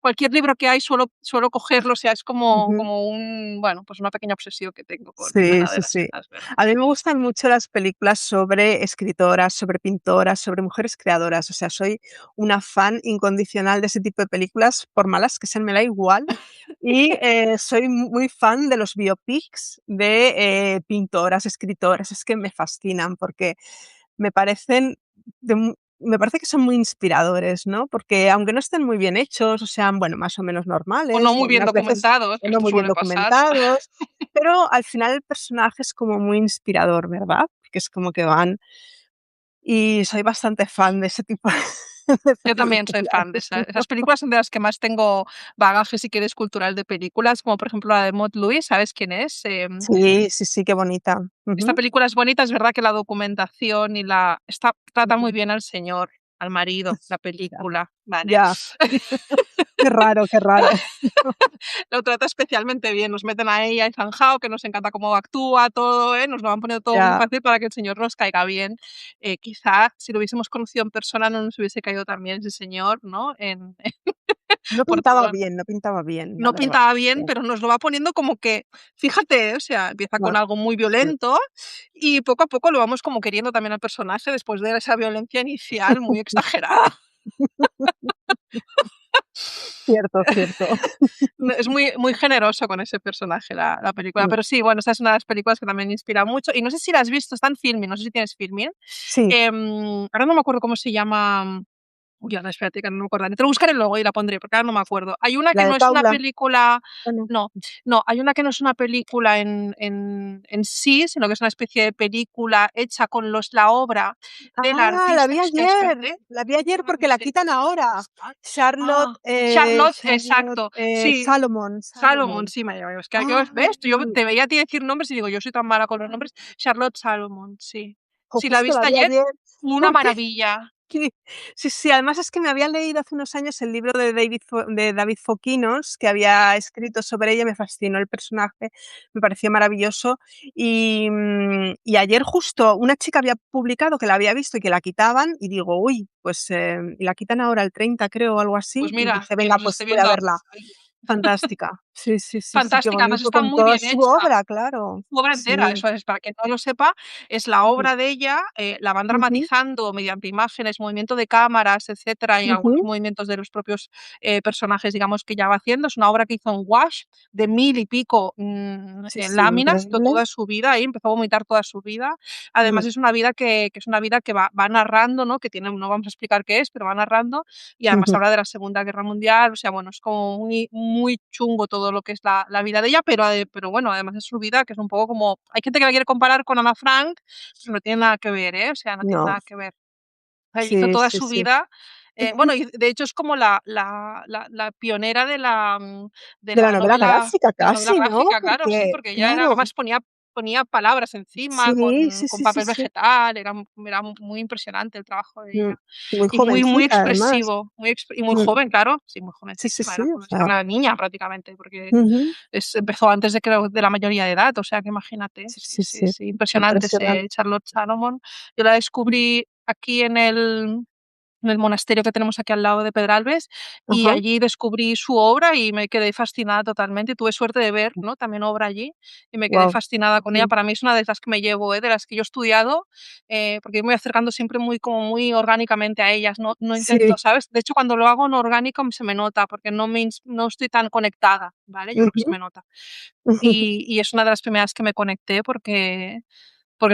cualquier libro que hay suelo cogerlo, o sea, es como Ujú. como bueno, pues una pequeña obsesión que tengo con Sí, Ana de sí, las sí. Tejas A Verdes. mí me gustan mucho las películas sobre escritoras, sobre pintoras, sobre mujeres creadoras. O sea, soy una fan incondicional de ese tipo de películas, por malas que sean, me da igual. Y soy muy fan de los biopics de pintoras, escritoras. Es que me fascinan porque me parecen me parece que son muy inspiradores, ¿no? Porque aunque no estén muy bien hechos, o sean, bueno, más o menos O no normales, o muy bien algunas veces documentados, o que no esto muy bien suele pasar. documentados, pero al final el personaje es como muy inspirador, ¿verdad? Porque es como que van y soy bastante fan de ese tipo de Yo también soy películas. fan de esas películas, son de las que más tengo bagaje, si quieres, cultural de películas, como por ejemplo la de Maud Lewis, ¿sabes quién es? Sí, sí, sí, qué bonita. Esta Ujú. película es bonita, es verdad que la documentación trata muy bien al señor, al marido, la Ya, película, ¿vale? ya. Qué raro, qué raro. Lo trata especialmente bien, nos meten a ella y zanjao, que nos encanta cómo actúa todo, ¿eh? Nos lo van poniendo todo muy Ya, fácil para que el señor nos caiga bien. Quizá si lo hubiésemos conocido en persona no nos hubiese caído tan bien ese señor, ¿no? no Por pintaba todo. bien, no pintaba bien, la No verdad. pintaba bien, Sí, pero nos lo va poniendo como que, fíjate, o sea, empieza no, con algo muy sí. violento y poco a poco lo vamos como queriendo también al personaje después de esa violencia inicial muy exagerada. Cierto, cierto. No, es muy, muy generoso con ese personaje la película, Mm, pero sí, bueno, esta es una de las películas que también me inspira mucho y no sé si la has visto, está en Filmin, no sé si tienes Filmin. sí, Ahora no me acuerdo cómo se llama Uy, ahora espérate que no me acordaré. Te lo buscaré luego y la pondré, porque ahora no me acuerdo. Hay una La que de no es una Paula, película, ¿o no? no, no, hay una que no es una película en sí, sino que es una especie de película hecha con la obra del Ah, artista. Espérate, la vi ayer porque la seguramente. quitan ahora. Charlotte, Ah, Charlotte, Charlotte, exacto. Sí, Salomón, Salomón, Salomón. sí, es que Ah, ¿ves? Yo te veía a ti decir nombres y digo, yo soy tan mala con los nombres. Charlotte Salomón, sí. jo, Sí, la justo la viste vi ayer, ayer una porque maravilla. sí, sí, sí, además es que me había leído hace unos años el libro de David Foquinos, que había escrito sobre ella, me fascinó el personaje, me pareció maravilloso. Y ayer justo una chica había publicado que la había visto y que la quitaban, y digo: "Uy, pues, y la quitan ahora el 30 creo, o algo Pues así", y mira, dije: que "Venga, los pues esté voy a viendo verla". Fantástica. Sí, sí, sí, sí, qué fantástica, además bonito, está con muy toda bien su hecha. obra, claro. Su obra entera, Sí. eso es, para quien no lo sepa, es la Ujú, obra de ella, la van ujú, dramatizando mediante imágenes, movimiento de cámaras, etcétera, y algunos ujú. movimientos de los propios, personajes, digamos, que ella va haciendo. Es una obra que hizo en gouache de 1000 y pico, Sí, sí, láminas, increíble. toda su vida ahí, empezó a vomitar toda su vida. Además, Mm, es una vida que es una vida que va narrando, ¿no? Que tiene, no vamos a explicar qué es, pero va narrando, y además ujú. habla de la Segunda Guerra Mundial. O sea, bueno, es como muy, muy chungo todo lo que es la vida de ella, pero bueno, además es su vida, que es un poco como, hay gente que la quiere comparar con Ana Frank, pero no tiene nada que ver, ¿eh? O sea, no tiene No, nada que ver. Hizo sí, toda sí, su sí. vida, Ujú. bueno, y de hecho es como la pionera de De la la novela novela gráfica de la novela casi, ¿no? gráfica, claro, sí, Porque porque ella era, claro, además ponía palabras encima sí, con sí, sí, sí, papel sí. vegetal, era muy impresionante el trabajo de Mm. ella. Muy Y muy, muy jovencita, además. expresivo, y muy Mm. joven, claro, sí, muy Sí, sí, jovencísima, sí, era o como si sea, fuera una niña prácticamente, porque ujú. empezó antes de la mayoría de edad, o sea, que imagínate. Sí, Sí, sí, sí, sí. sí, impresionante Impresionante. ese Charlotte Salomon. Yo la descubrí aquí en el monasterio que tenemos aquí al lado de Pedralbes, y Ajá. allí descubrí su obra y me quedé fascinada totalmente. Tuve suerte de ver, ¿no?, también obra allí, y me quedé Guau. fascinada con ella. Ujú. Para mí es una de las que me llevo, de las que yo he estudiado, porque yo me voy acercando siempre como muy orgánicamente a ellas, no intento, Sí. ¿sabes? De hecho, cuando lo hago en orgánico se me nota, porque no estoy tan conectada, ¿vale? Yo creo que se Ujú. me nota. Y es una de las primeras que me conecté porque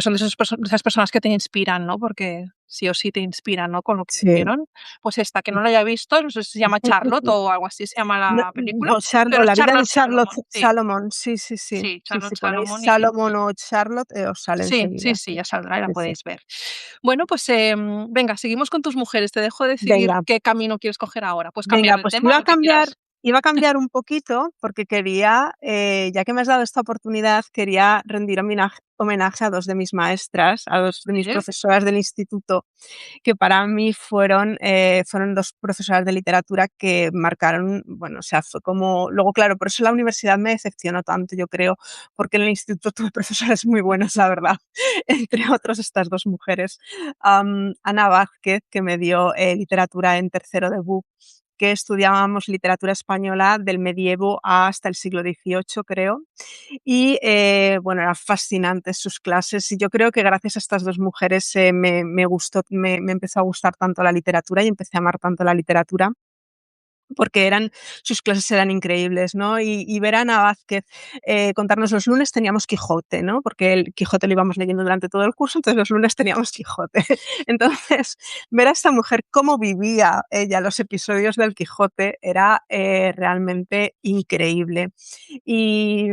son de esas personas que te inspiran, ¿no? Porque sí o sí te inspiran, ¿no? Con lo que Sí. hicieron. Pues esta, que no la haya visto, no sé si se llama Charlotte o algo así se llama No, la película, no, pero es La vida de Charlotte Charlotte Salomon. Sí, Salomón, sí, sí, sí. sí, Sí, Charlotte si ponéis Salomon Salomón o Charlotte, os sale sí, sí, enseguida, sí, sí. ya saldrá y la Sí, sí. podéis ver. Bueno, pues, venga, seguimos con tus mujeres. Te dejo decidir Venga. qué camino quieres coger ahora. Puedes cambiar Venga, el pues tema, lo que quieras. iba a cambiar un poquito porque quería, ya que me has dado esta oportunidad, quería rendir homenaje a 2 de mis maestras, a 2 de mis ¿Sí? profesoras del instituto, que para mí fueron 2 profesoras de literatura que marcaron, bueno, o sea, fue como luego, claro, por eso la universidad me decepcionó tanto, yo creo, porque en el instituto tuve profesores muy buenos, la verdad, entre otros estas 2 mujeres. Ana Vázquez, que me dio, literatura en tercero de BUP, que estudiábamos literatura española del medievo hasta el siglo XVIII, creo. Y, bueno, eran fascinantes sus clases, y yo creo que gracias a estas 2 mujeres, me empezó a gustar tanto la literatura y empecé a amar tanto la literatura, porque sus clases eran increíbles, ¿no? Y ver a Ana Vázquez, contarnos los lunes teníamos Quijote, ¿no? Porque el Quijote lo íbamos leyendo durante todo el curso, entonces los lunes teníamos Quijote. Entonces, ver a esta mujer cómo vivía ella los episodios del Quijote era, realmente increíble. Y,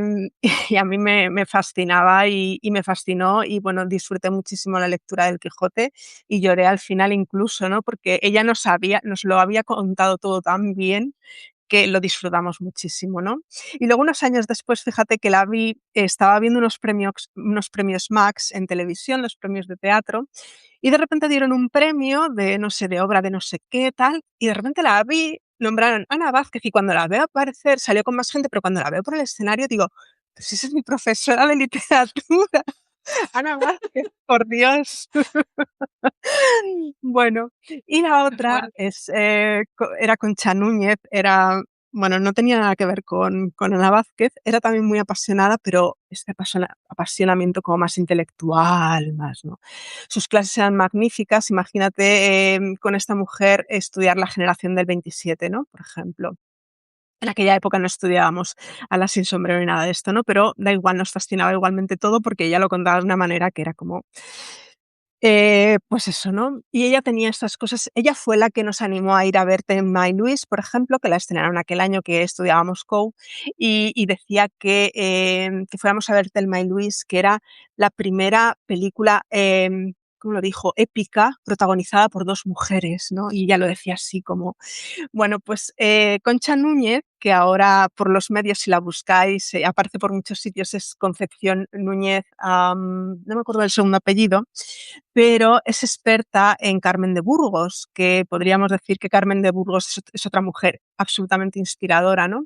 y a mí me fascinaba y me fascinó y, bueno, disfruté muchísimo la lectura del Quijote y lloré al final incluso, ¿no? Porque ella nos lo había contado todo tan bien que lo disfrutamos muchísimo, ¿no? Y luego unos años después, fíjate que estaba viendo unos premios Max en televisión, los premios de teatro, y de repente dieron un premio de, no sé, de obra de no sé qué, tal, y de repente la vi, nombraron Ana Vázquez, y cuando la veo aparecer, salió con más gente, pero cuando la veo por el escenario digo: "Pues si esa es mi profesora de literatura, Ana Vázquez, por Dios". Bueno, y la Qué otra fuerte. era Concha Núñez, bueno, no tenía nada que ver con Ana Vázquez, era también muy apasionada, pero este apasionamiento como más intelectual, más, ¿no? Sus clases eran magníficas, imagínate, con esta mujer estudiar la generación del 27, ¿no? Por ejemplo. En aquella época no estudiábamos Alas sin sombrero ni nada de esto, ¿no? Pero da igual, nos fascinaba igualmente todo porque ella lo contaba de una manera que era como Pues eso, ¿no? Y ella tenía estas cosas. Ella fue la que nos animó a ir a ver Thelma y Luis, por ejemplo, que la estrenaron aquel año que estudiábamos COU, y decía que fuéramos a ver Thelma y Luis, que era la primera película, ¿cómo lo dijo? Épica, protagonizada por 2 mujeres, ¿no? Y ella lo decía así como bueno, pues Concha Núñez, que ahora por los medios, si la buscáis, aparece por muchos sitios, es Concepción Núñez, no me acuerdo del segundo apellido, pero es experta en Carmen de Burgos, que podríamos decir que Carmen de Burgos es otra mujer absolutamente inspiradora, ¿no?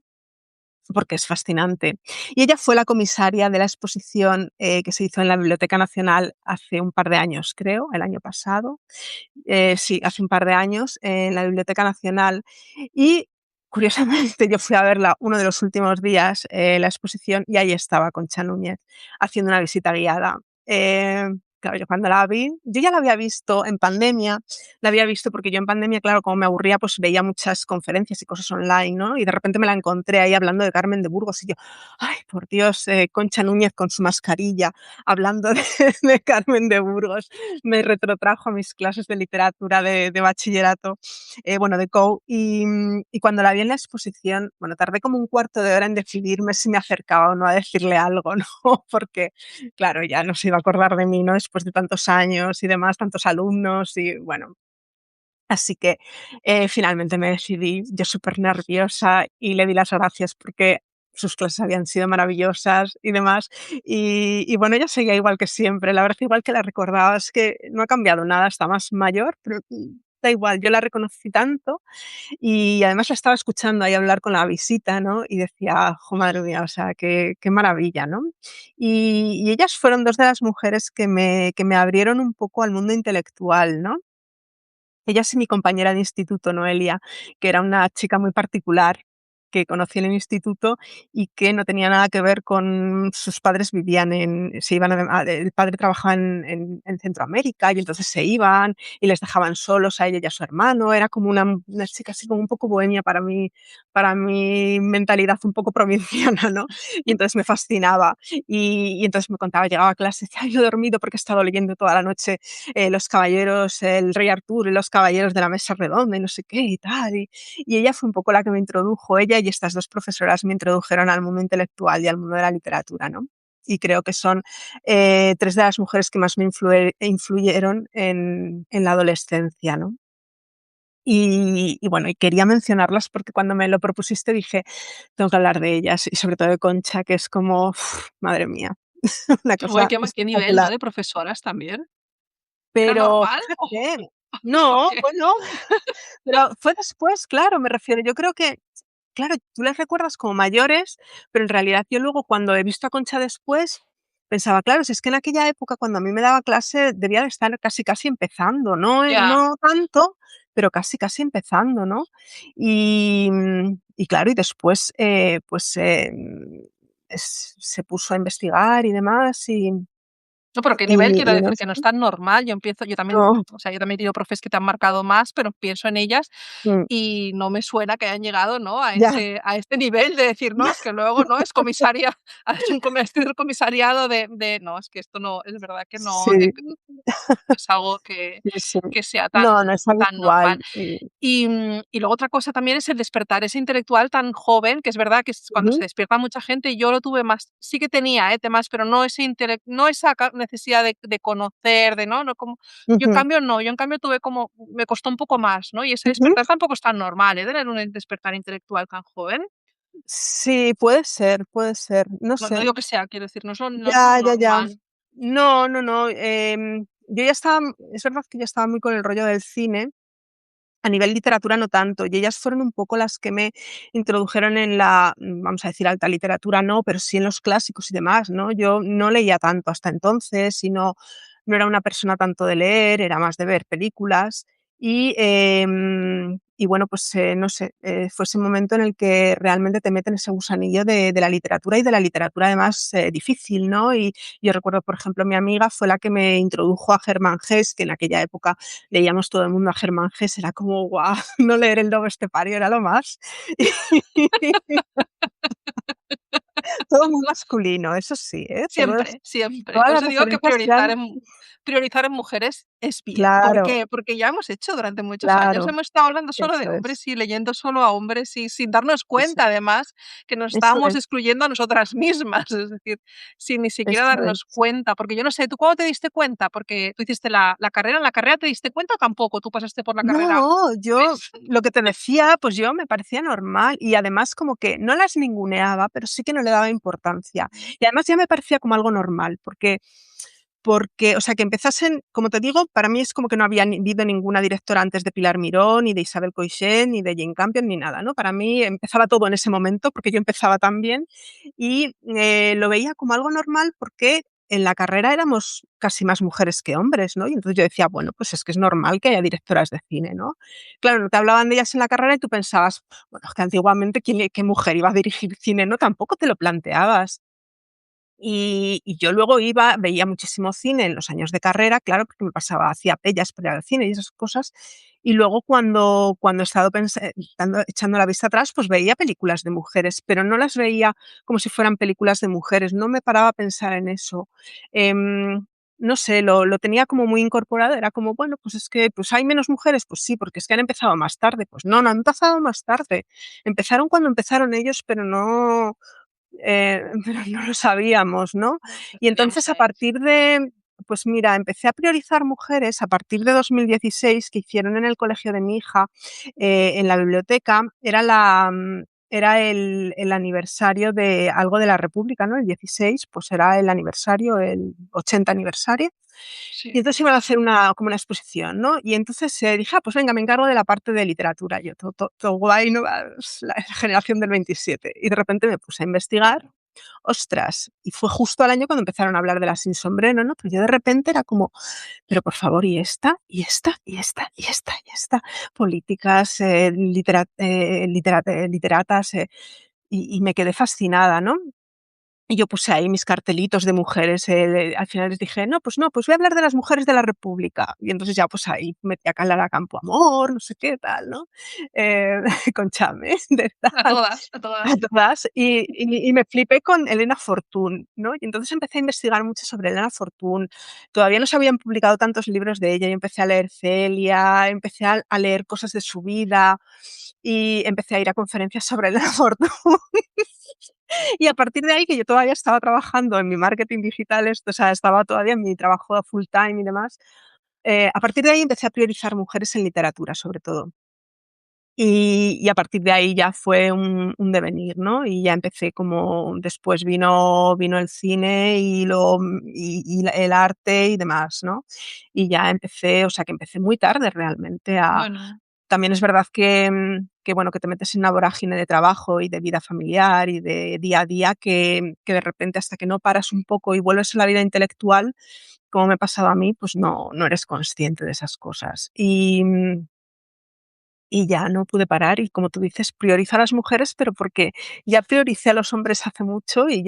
Porque es fascinante. Y ella fue la comisaria de la exposición que se hizo en la Biblioteca Nacional hace un par de años, creo, el año pasado, sí, hace un par de años en la Biblioteca Nacional y curiosamente yo fui a verla uno de los últimos días, la exposición, y ahí estaba Concha Núñez haciendo una visita guiada. Claro, yo cuando la vi, yo ya la había visto en pandemia, la había visto porque yo en pandemia, claro, como me aburría, pues veía muchas conferencias y cosas online, ¿no? Y de repente me la encontré ahí hablando de Carmen de Burgos y yo, ay, por Dios, Concha Núñez con su mascarilla, hablando de Carmen de Burgos me retrotrajo a mis clases de literatura de bachillerato, bueno, de COU, y cuando la vi en la exposición, bueno, tardé como un cuarto de hora en decidirme si me acercaba o no a decirle algo, ¿no? Porque, claro, ya no se iba a acordar de mí, ¿no? Después de tantos años y demás, tantos alumnos y bueno. Así que finalmente me decidí, yo súper nerviosa, y le di las gracias porque sus clases habían sido maravillosas y demás. Y bueno, ella seguía igual que siempre, la verdad, igual que la recordaba, es que no ha cambiado nada, está más mayor, pero da igual, yo la reconocí tanto y además la estaba escuchando ahí hablar con la visita, ¿no? Y decía, jo, madre mía, o sea, qué maravilla, ¿no? Y ellas fueron 2 de las mujeres que me abrieron un poco al mundo intelectual, ¿no? Ella es mi compañera de instituto, Noelia, que era una chica muy particular que conocí en el instituto y que no tenía nada que ver con sus padres vivían se iban el padre trabajaba en Centroamérica y entonces se iban y les dejaban solos a ella y a su hermano. Era como una chica así como un poco bohemia para mi mentalidad un poco provinciana, ¿no? Y entonces me fascinaba. Y entonces me contaba, llegaba a clase, decía: "Ay, no he dormido porque he estado leyendo toda la noche los caballeros, el rey Arturo y los caballeros de la mesa redonda y no sé qué y tal". Y ella fue un poco la que me introdujo, ella y estas 2 profesoras me introdujeron al mundo intelectual y al mundo de la literatura, ¿no? Y creo que son 3 de las mujeres que más me influyeron en la adolescencia, ¿no? Y bueno, y quería mencionarlas porque cuando me lo propusiste dije: "Tengo que hablar de ellas", y sobre todo de Concha, que es como, madre mía, una Uy, cosa qué nivel, ¿no? espectacular. De profesoras también. ¿Era Pero normal? fíjate, ¿O no, qué? bueno, pero fue después, claro, me refiero, yo creo que, claro, tú las recuerdas como mayores, pero en realidad yo luego cuando he visto a Concha después, pensaba, claro, si es que en aquella época cuando a mí me daba clase debía de estar casi, casi empezando, no, Ya. no tanto, pero casi, casi empezando, ¿no? Y claro, y después, pues, se puso a investigar y demás, No, pero qué nivel, quiero y no decir, que no sé. es tan normal. Yo también, No, o sea, yo también he tenido profes que te han marcado más, pero pienso en ellas mm, y no me suena que hayan llegado, ¿no? ya. A este nivel de decir: "No, es que luego, ¿no? Es comisaria, has un come has tenido el comisariado de no, es que esto no, es verdad que no, Sí, es algo que sí, sí. sea No, no es tan normal". habitual. Y luego otra cosa también es el despertar ese intelectual tan joven, que es verdad que es cuando se Ujú, despierta mucha gente, y yo lo tuve más, sí que tenía, temas, pero no ese no esa necesidad de conocer, de no, no como yo en ujú, cambio no, yo en cambio tuve como me costó un poco más, ¿no? Y ese ujú. despertar tampoco es tan normal, tener un despertar intelectual tan joven. Sí, puede ser, no No sé. digo que sea, quiero decir, no es lo Ya, ya, ya. normal. No, no, no, yo ya estaba es verdad que ya estaba muy con el rollo del cine, a nivel literatura no tanto, y ellas fueron un poco las que me introdujeron en la, vamos a decir, alta literatura no, pero sí en los clásicos y demás, ¿no? Yo no leía tanto hasta entonces y no era una persona tanto de leer, era más de ver películas y bueno, pues, no sé, fue ese momento en el que realmente te meten ese gusanillo de la literatura y de la literatura además, difícil, ¿no? Y yo recuerdo, por ejemplo, mi amiga fue la que me introdujo a Germán Gess, que en aquella época leíamos todo el mundo a Germán Gess, era como, guau, no leer el Lobo Estepario era lo más. todo muy masculino, eso sí, Siempre, siempre. todas Por las eso digo que referencias eran priorizar en mujeres es bien. ¿Por claro, qué? Porque ya hemos hecho durante muchos años, claro, hemos estado hablando solo de eso es, hombres y leyendo solo a hombres y sin darnos eso cuenta, además, que nos eso estábamos es, excluyendo a nosotras mismas, es decir, sin ni siquiera eso darnos es. cuenta. Porque yo no sé, ¿tú cuándo te diste cuenta? Porque tú hiciste la carrera, ¿en la carrera te diste cuenta o tampoco? ¿Tú pasaste por la carrera? No, yo ¿Ves? lo que te decía, pues yo me parecía normal y además como que no las ninguneaba, pero sí que no le daba importancia. Y además ya me parecía como algo normal, o sea, que empezasen, como te digo, para mí es como que no había habido ninguna directora antes de Pilar Miró, ni de Isabel Coixet, ni de Jane Campion, ni nada, ¿no? Para mí empezaba todo en ese momento, porque yo empezaba también, y lo veía como algo normal porque en la carrera éramos casi más mujeres que hombres, ¿no? Y entonces yo decía, bueno, pues es que es normal que haya directoras de cine, ¿no? Claro, no te hablaban de ellas en la carrera y tú pensabas, bueno, es que antiguamente, ¿qué mujer iba a dirigir cine? No, tampoco te lo planteabas. Y yo luego veía muchísimo cine en los años de carrera, claro, porque me pasaba, hacía pellas para ir al cine y esas cosas. Y luego cuando he estado echando la vista atrás, pues veía películas de mujeres, pero no las veía como si fueran películas de mujeres, no me paraba a pensar en eso. Em, no sé, lo tenía como muy incorporado, era como, bueno, pues es que pues hay menos mujeres, pues sí, porque es que han empezado más tarde. Pues no, no han empezado más tarde. Empezaron cuando empezaron ellos, pero no, pero no lo sabíamos, ¿no? No, lo Y sabíamos entonces a ellos. pues mira, empecé a priorizar mujeres a partir de 2016 que hicieron en el colegio de mi hija, en la biblioteca, era el aniversario de algo de la República, ¿no? El 16, pues era el aniversario, el 80 aniversario. Y Sí. entonces iban a hacer como una exposición, ¿no? Y entonces dije, pues venga, me encargo de la parte de literatura. Yo, todo guay, ¿no? La generación del 27. Y de repente me puse a investigar. Ostras, y fue justo al año cuando empezaron a hablar de la Sin Sombrero, ¿no? Pero yo de repente era como, pero por favor, y esta, y esta, y esta, y esta, y esta, políticas, literatas, y me quedé fascinada, ¿no? Y yo puse ahí mis cartelitos de mujeres, al final les dije: "No, pues no, pues voy a hablar de las mujeres de la república". Y entonces ya, pues ahí metí a Clara Campoamor, no sé qué tal, ¿no? Eh, con Chame, de A tal, todas, a a todas. todas. Y me flipé con Elena Fortún, ¿no? Y entonces empecé a investigar mucho sobre Elena Fortún. Todavía no se habían publicado tantos libros de ella, y empecé a leer Celia, empecé a leer cosas de su vida, y empecé a ir a conferencias sobre Elena Fortún. Y a partir de ahí, que yo todavía estaba trabajando en mi marketing digital, o sea, estaba todavía en mi trabajo full time y demás, a partir de ahí empecé a priorizar mujeres en literatura, sobre todo. Y a partir de ahí ya fue un devenir, ¿no? Y ya empecé como después vino el cine y el arte y demás, ¿no? Y ya empecé, o sea, que empecé muy tarde realmente a Bueno, también es verdad que, bueno, que te metes en una vorágine de trabajo y de vida familiar y de día a día que de repente hasta que no paras un poco y vuelves a la vida intelectual, como me ha pasado a mí, pues no eres consciente de esas cosas. Y ya no pude parar y, como tú dices, priorizo a las mujeres, pero porque ya prioricé a los hombres hace mucho y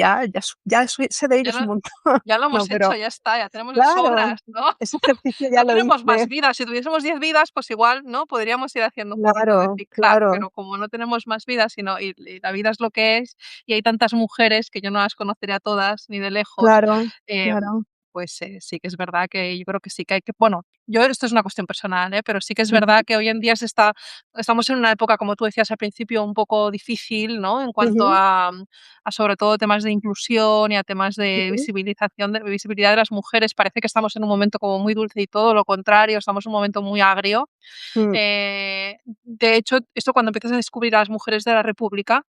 sé de ya ellos lo un montón. ya lo No, hemos hecho, pero ya está, ya tenemos de claro, sobras, ¿no? ese ejercicio ya No lo tenemos más hice. vidas. Si tuviésemos 10 vidas, pues igual, ¿no? Podríamos ir haciendo un poquito de Claro, tic-tac, claro, pero como no tenemos más vidas, y la vida es lo que es, y hay tantas mujeres que yo no las conoceré a todas ni de lejos, claro, em, claro. pues, sí que es verdad que yo creo que sí que hay que bueno, yo esto es una cuestión personal, pero sí que es Ujú, verdad que hoy en día estamos en una época, como tú decías al principio, un poco difícil, ¿no? En cuanto ujú. a sobre todo temas de inclusión y a temas de Ujú, visibilidad de las mujeres. Parece que estamos en un momento como muy dulce y todo lo contrario, estamos en un momento muy agrio. mm, De hecho, esto cuando empiezas a descubrir a las mujeres de la república,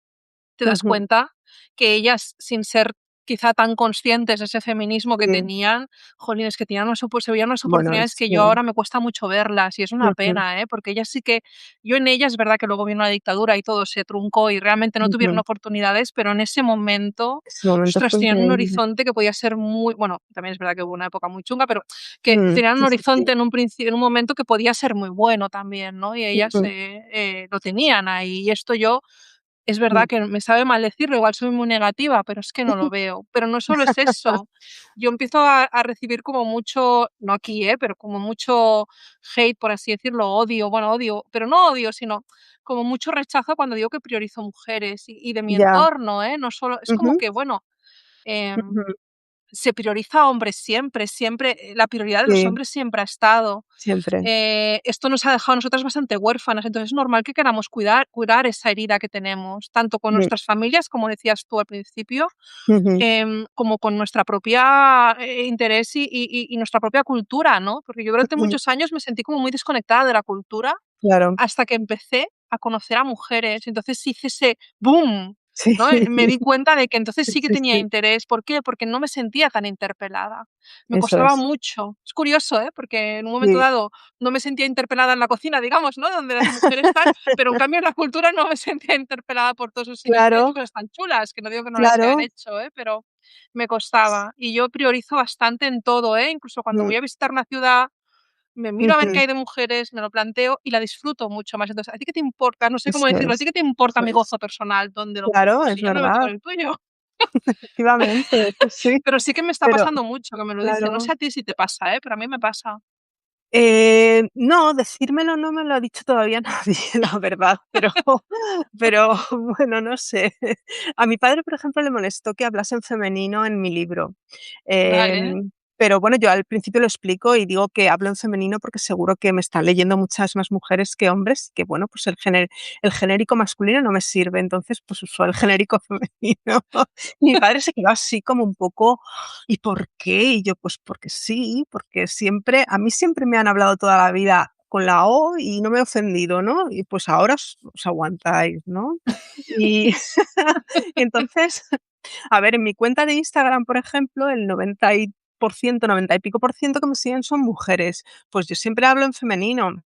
te das ujú, cuenta que ellas, sin ser quizá tan conscientes de ese feminismo que sí. tenían, jolín, es que tenían se veían unas Bueno, oportunidades que yo sí. ahora me cuesta mucho verlas y es una Ujú, pena, porque ellas sí que yo en ellas es verdad que luego vino la dictadura y todo se truncó y realmente no tuvieron ujú. oportunidades, pero en ese momento, Ese momento ostras, fue tenían un increíble. horizonte que podía ser muy bueno, también es verdad que hubo una época muy chunga, pero que tenían un Sí, sí, sí. horizonte en un momento que podía ser muy bueno también, ¿no? Y ellas, Ujú, lo tenían ahí. Y esto yo es verdad mm, que me sabe mal decirlo, igual soy muy negativa, pero es que no lo veo. Pero no solo es eso, yo empiezo a recibir como mucho, no aquí, pero como mucho hate, por así decirlo, odio, bueno, odio, pero no odio, sino como mucho rechazo cuando digo que priorizo mujeres y de mi ya, entorno, no solo, es como ujú, que, bueno, em, ujú, se prioriza a hombres siempre, siempre, la prioridad de los sí, hombres siempre ha estado. siempre, Esto nos ha dejado a nosotras bastante huérfanas, entonces es normal que queramos curar esa herida que tenemos, tanto con mm, nuestras familias, como decías tú al principio, ujú, como con nuestra propia interés y nuestra propia cultura, ¿no? Porque yo durante ujú, muchos años me sentí como muy desconectada de la cultura claro, hasta que empecé a conocer a mujeres. Entonces hice ese boom, sí, ¿no? Me di cuenta de que entonces sí que sí, tenía sí, interés. ¿Por qué? Porque no me sentía tan interpelada. Me eso costaba es, mucho. Es curioso, ¿eh? Porque en un momento sí, dado no me sentía interpelada en la cocina, digamos, ¿no? Donde las mujeres tal, pero en cambio en la cultura no me sentía interpelada por todos esos señores que han hecho claro, cosas tan chulas, que no digo que no las hayan claro, hecho, pero me costaba. Y yo priorizo bastante en todo, incluso cuando mm, voy a visitar una ciudad me miro a ver qué ujú, hay de mujeres, me lo planteo y la disfruto mucho más. Entonces, ¿a ti qué te importa? No sé cómo eso decirlo, ¿a ti es, qué te importa eso mi es, gozo personal? ¿Dónde lo claro, busco? es Si yo me meto verdad, en el tuyo. efectivamente, pues sí, Pero sí que me está pero pasando mucho que me lo dicen. No claro. sé a ti si te pasa, pero a mí me pasa. No, decírmelo no me lo ha dicho todavía nadie, la verdad, pero bueno, no sé. A mi padre, por ejemplo, le molestó que hablase en femenino en mi libro. Vale, Pero bueno, yo al principio lo explico y digo que hablo en femenino porque seguro que me están leyendo muchas más mujeres que hombres, que bueno, pues el genérico masculino no me sirve, entonces pues uso el genérico femenino. Mi padre se quedó así como un poco ¿y por qué? Y yo, pues porque sí, porque siempre a mí siempre me han hablado toda la vida con la O y no me he ofendido, ¿no? Y pues ahora os aguantáis, ¿no? Y y entonces, a ver, en mi cuenta de Instagram, por ejemplo, el 90 y pico por ciento que me siguen son mujeres. Pues yo siempre hablo en femenino.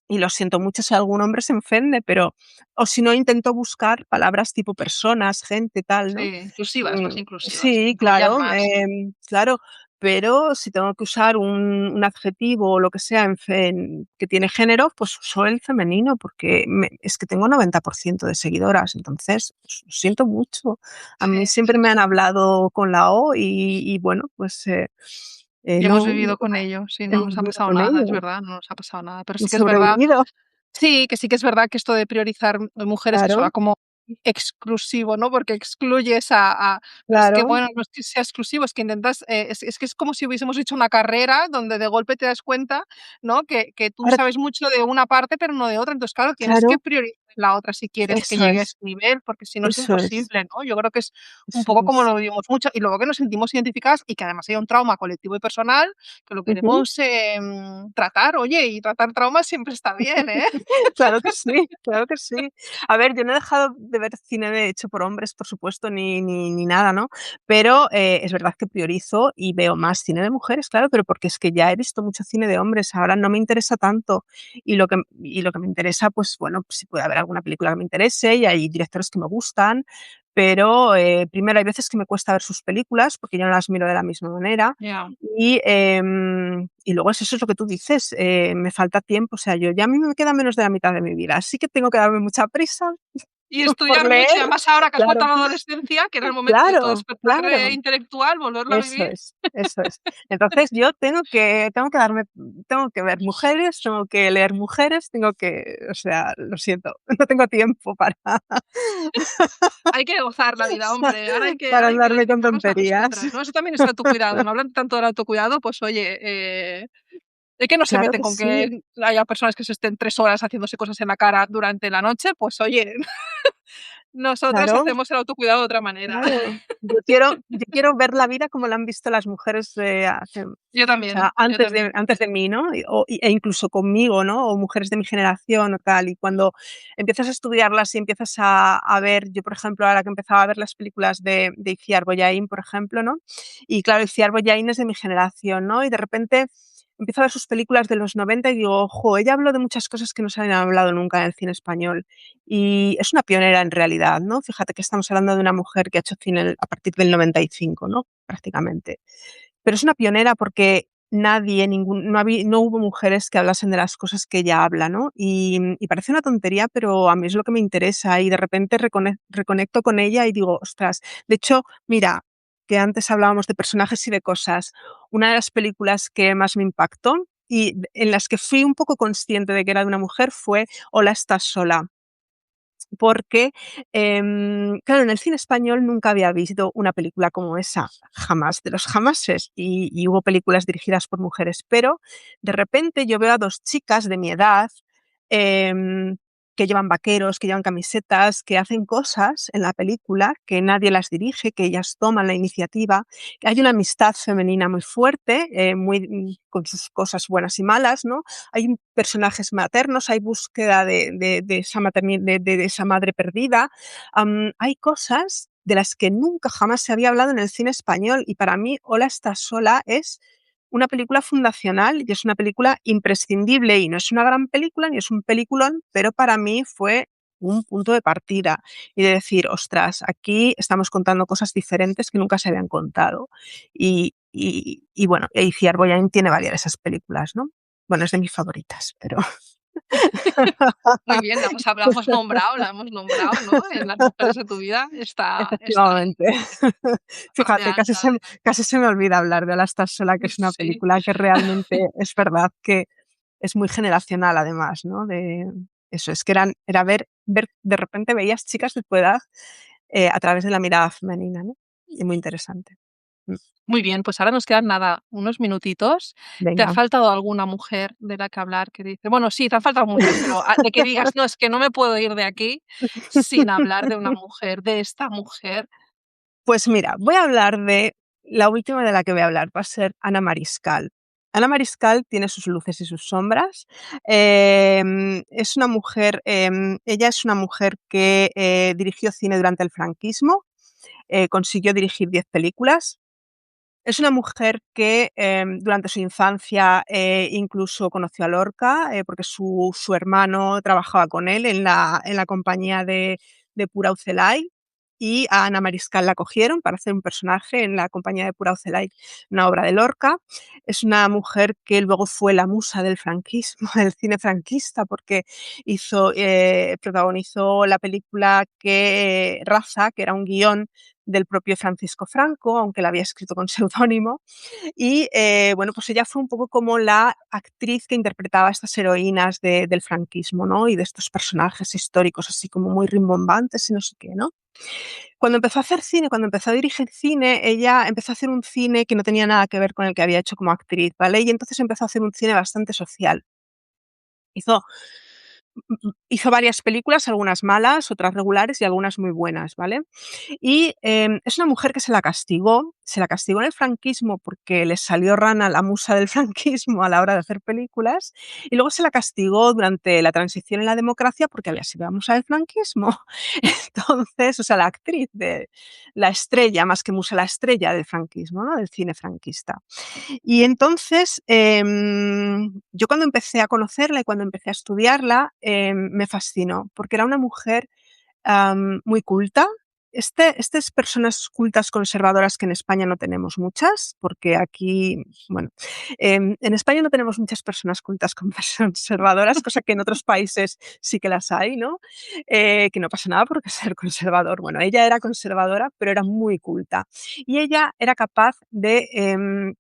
Y lo siento mucho si algún hombre se ofende, pero o si no, intento buscar palabras tipo personas, gente, tal, sí, ¿no? inclusivas, más inclusivas, que Sí, incluyan claro, más. claro, pero si tengo que usar un adjetivo o lo que sea que tiene género, pues uso el femenino, porque es que tengo 90% de seguidoras, entonces, pues, lo siento mucho. A Sí, mí sí, siempre sí, me han sí. hablado con la O y bueno, pues, Y hemos no vivido con ello, sí, no hemos nos ha vivido pasado con nada, es ello verdad, no nos ha pasado nada. Pero y sí que es verdad. sobrevivido. Sí, que sí que es verdad que esto de priorizar mujeres que suena Claro, como exclusivo, ¿no? Porque excluyes pero es que, claro, bueno, no es que sea exclusivo, es que intentas, es que es como si hubiésemos hecho una carrera donde de golpe te das cuenta, ¿no? Que tú ahora sabes mucho de una parte, pero no de otra. Entonces, claro, tienes que claro, priorizar la otra si quieres que eso llegue a es, ese nivel, porque si no es eso es, imposible, ¿no? Yo creo que es un eso poco como es. lo vivimos mucho y luego que nos sentimos identificadas y que además hay un trauma colectivo y personal que lo Ujú. queremos, tratar. Oye, y tratar traumas siempre está bien, ¿eh? Claro que sí, claro que sí. A ver, yo no he dejado de ver cine de hecho por hombres, por supuesto, ni nada, ¿no? Pero, es verdad que priorizo y veo más cine de mujeres, claro, pero porque es que ya he visto mucho cine de hombres, ahora no me interesa tanto. Y lo que me interesa, pues bueno, pues si puede haber alguna película que me interese y hay directores que me gustan, pero, primero hay veces que me cuesta ver sus películas porque yo no las miro de la misma manera. Ya. Y luego eso es lo que tú dices, me falta tiempo, o sea, yo ya a mí me queda menos de la mitad de mi vida, así que tengo que darme mucha prisa Y por estudiar mucho, y leer. además ahora que has vuelto Claro, a la adolescencia, que era el momento de tu claro, despertar, claro, intelectual, volverlo a eso vivir. es, eso es. Entonces yo tengo que ver mujeres, tengo que leer mujeres, o sea, lo siento, no tengo tiempo Hay que gozar la vida, hombre, para ahora hay que andarme con dedicarnos a tonterías. nosotras, ¿no? Eso también es autocuidado, ¿no? Hablando tanto del autocuidado, pues oye, de que no se Claro meten que con sí, que haya personas que se estén 3 horas haciéndose cosas en la cara durante la noche, pues oye, nosotras claro. hacemos el autocuidado de otra manera. Claro, yo quiero ver la vida como la han visto las mujeres de hace o Yo también, sea, yo también. antes de mí, ¿no? E incluso conmigo, ¿no? O mujeres de mi generación o tal. Y cuando empiezas a estudiarlas y empiezas a ver, yo, por ejemplo, ahora que empezaba a ver las películas de Itziar Boyain, por ejemplo, ¿no? Y claro, Itziar Boyain es de mi generación, ¿no? Y de repente empiezo a ver sus películas de los 90 y digo: "Jo, ella habló de muchas cosas que no se habían hablado nunca en el cine español". Y es una pionera en realidad, ¿no? Fíjate que estamos hablando de una mujer que ha hecho cine a partir del 95, ¿no? Prácticamente. Pero es una pionera porque nadie, no hubo mujeres que hablasen de las cosas que ella habla, ¿no? Y parece una tontería, pero a mí es lo que me interesa y de repente reconecto con ella y digo: "Ostras". De hecho, mira, que antes hablábamos de personajes y de cosas, una de las películas que más me impactó y en las que fui un poco consciente de que era de una mujer fue Hola, ¿estás sola? Porque, claro, en el cine español nunca había visto una película como esa, jamás, de los jamases, y hubo películas dirigidas por mujeres, pero de repente yo veo a 2 chicas de mi edad, em, que llevan vaqueros, que llevan camisetas, que hacen cosas en la película, que nadie las dirige, que ellas toman la iniciativa. Hay una amistad femenina muy fuerte, con sus cosas buenas y malas, ¿no? Hay personajes maternos, hay búsqueda de esa de esa madre perdida. Hay cosas de las que nunca jamás se había hablado en el cine español y para mí Hola, estás sola es una película fundacional y es una película imprescindible y no es una gran película ni es un peliculón, pero para mí fue un punto de partida y de decir, ostras, aquí estamos contando cosas diferentes que nunca se habían contado. Y bueno, Iciar Boyain tiene varias de esas películas, ¿no? Bueno, es de mis favoritas, pero Muy bien, la hemos nombrado, ¿no? En las mujeres de tu vida está ahí. efectivamente. La parte Fíjate, alta de casi se me olvida hablar de Hola, estás sola, que es una sí. película que realmente es verdad que es muy generacional además, ¿no? De eso, es que era ver de repente veías chicas de tu edad, a través de la mirada femenina, ¿no? Y muy interesante. Mm, Muy bien, pues ahora nos quedan nada, unos minutitos. ¿Te ha venga. faltado alguna mujer de la que hablar que dice bueno, sí, te han faltado muchas, pero, de que digas: "No, es que no me puedo ir de aquí sin hablar de una mujer, de esta mujer"? Pues mira, voy a hablar de la última de la que voy a hablar, va a ser Ana Mariscal. Ana Mariscal tiene sus luces y sus sombras. Es una mujer, ella es una mujer que, dirigió cine durante el franquismo, consiguió dirigir 10 películas. Es una mujer que, durante su infancia, incluso conoció a Lorca, porque su hermano trabajaba con él en la compañía de Pura Ucelay, y a Ana Mariscal la cogieron para hacer un personaje en la compañía de Pura Ucelay, una obra de Lorca. Es una mujer que luego fue la musa del franquismo, del cine franquista, porque protagonizó la película Raza, que era un guión del propio Francisco Franco, aunque la había escrito con seudónimo. Y bueno, pues ella fue un poco como la actriz que interpretaba a estas heroínas del franquismo, ¿no? Y de estos personajes históricos así como muy rimbombantes y no sé qué, ¿no? Cuando empezó a hacer cine, cuando empezó a dirigir cine, ella empezó a hacer un cine que no tenía nada que ver con el que había hecho como actriz, ¿vale? Y entonces empezó a hacer un cine bastante social. Hizo hizo varias películas, algunas malas, otras regulares y algunas muy buenas, ¿vale? Y es una mujer que se la castigó en el franquismo porque le salió rana la musa del franquismo a la hora de hacer películas, y luego se la castigó durante la transición en la democracia porque había sido la musa del franquismo. Entonces, o sea, la actriz de la estrella, más que musa, la estrella del franquismo, ¿no? Del cine franquista. Y entonces, yo cuando empecé a conocerla y cuando empecé a estudiarla, me fascinó, porque era una mujer muy culta. Estas personas cultas conservadoras que en España no tenemos muchas, porque aquí, bueno, en España no tenemos muchas personas cultas conservadoras, cosa que en otros países sí que las hay, ¿no? Que no pasa nada porque ser conservador. Bueno, ella era conservadora, pero era muy culta. Y ella era capaz de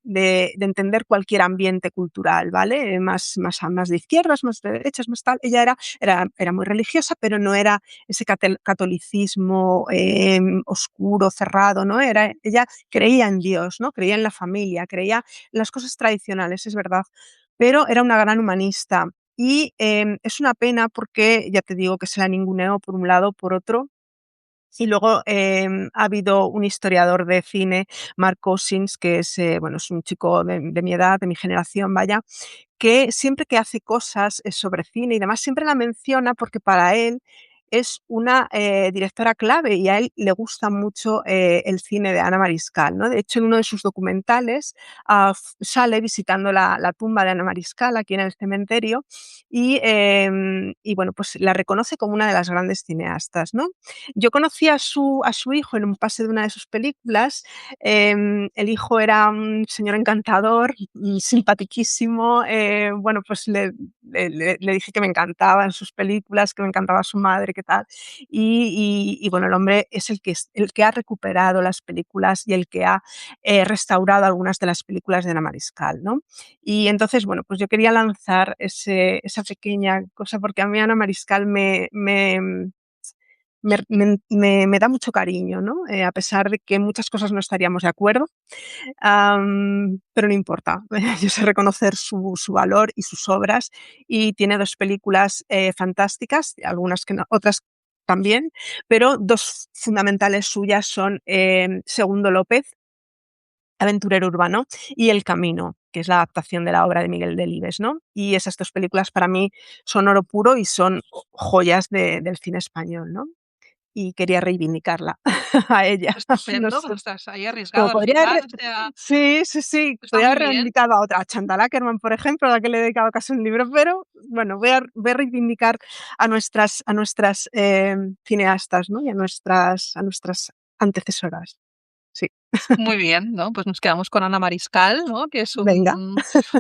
entender cualquier ambiente cultural, ¿vale? Más de izquierdas, más de derechas, más tal. Ella era muy religiosa, pero no era ese catolicismo oscuro, cerrado, ¿no? Ella creía en Dios, ¿no? Creía en la familia, creía en las cosas tradicionales, es verdad, pero era una gran humanista. Y es una pena porque, ya te digo, que se la ninguneó por un lado, por otro. Y luego ha habido un historiador de cine, Mark Cousins, que es, bueno, es un chico de mi edad, de mi generación, vaya, que siempre que hace cosas sobre cine y demás, siempre la menciona porque para él es una, directora clave y a él le gusta mucho, el cine de Ana Mariscal, ¿no? De hecho, en uno de sus documentales, sale visitando la tumba de Ana Mariscal aquí en el cementerio y bueno, pues la reconoce como una de las grandes cineastas, ¿no? Yo conocí a su hijo en un pase de una de sus películas. El hijo era un señor encantador, simpatiquísimo. Bueno, pues le dije que me encantaban sus películas, que me encantaba su madre, qué tal. Y bueno, el hombre es el que ha recuperado las películas y el que ha restaurado algunas de las películas de Ana Mariscal, ¿no? Y entonces, bueno, pues yo quería lanzar esa pequeña cosa, porque a mí Ana Mariscal me da mucho cariño, ¿no? A pesar de que en muchas cosas no estaríamos de acuerdo, pero no importa. Yo sé reconocer su valor y sus obras, y tiene 2 películas, fantásticas, algunas que no, otras también, pero 2 fundamentales suyas son, Segundo López, aventurero urbano, y El camino, que es la adaptación de la obra de Miguel Delibes, ¿no? Y esas 2 películas para mí son oro puro y son joyas del cine español, ¿no? Y quería reivindicarla a ella, no Estupendo, sé. pues estás ahí Como arriesgado al podría final, re o sea, Sí, sí, sí, está podría muy haber bien. reivindicado a otra, a Chantal Akerman, por ejemplo, a la que le he dedicado casi un libro, pero bueno, voy a reivindicar a nuestras, cineastas, ¿no? Y a nuestras antecesoras. Sí, Muy bien, ¿no? Pues nos quedamos con Ana Mariscal, ¿no? Que es venga.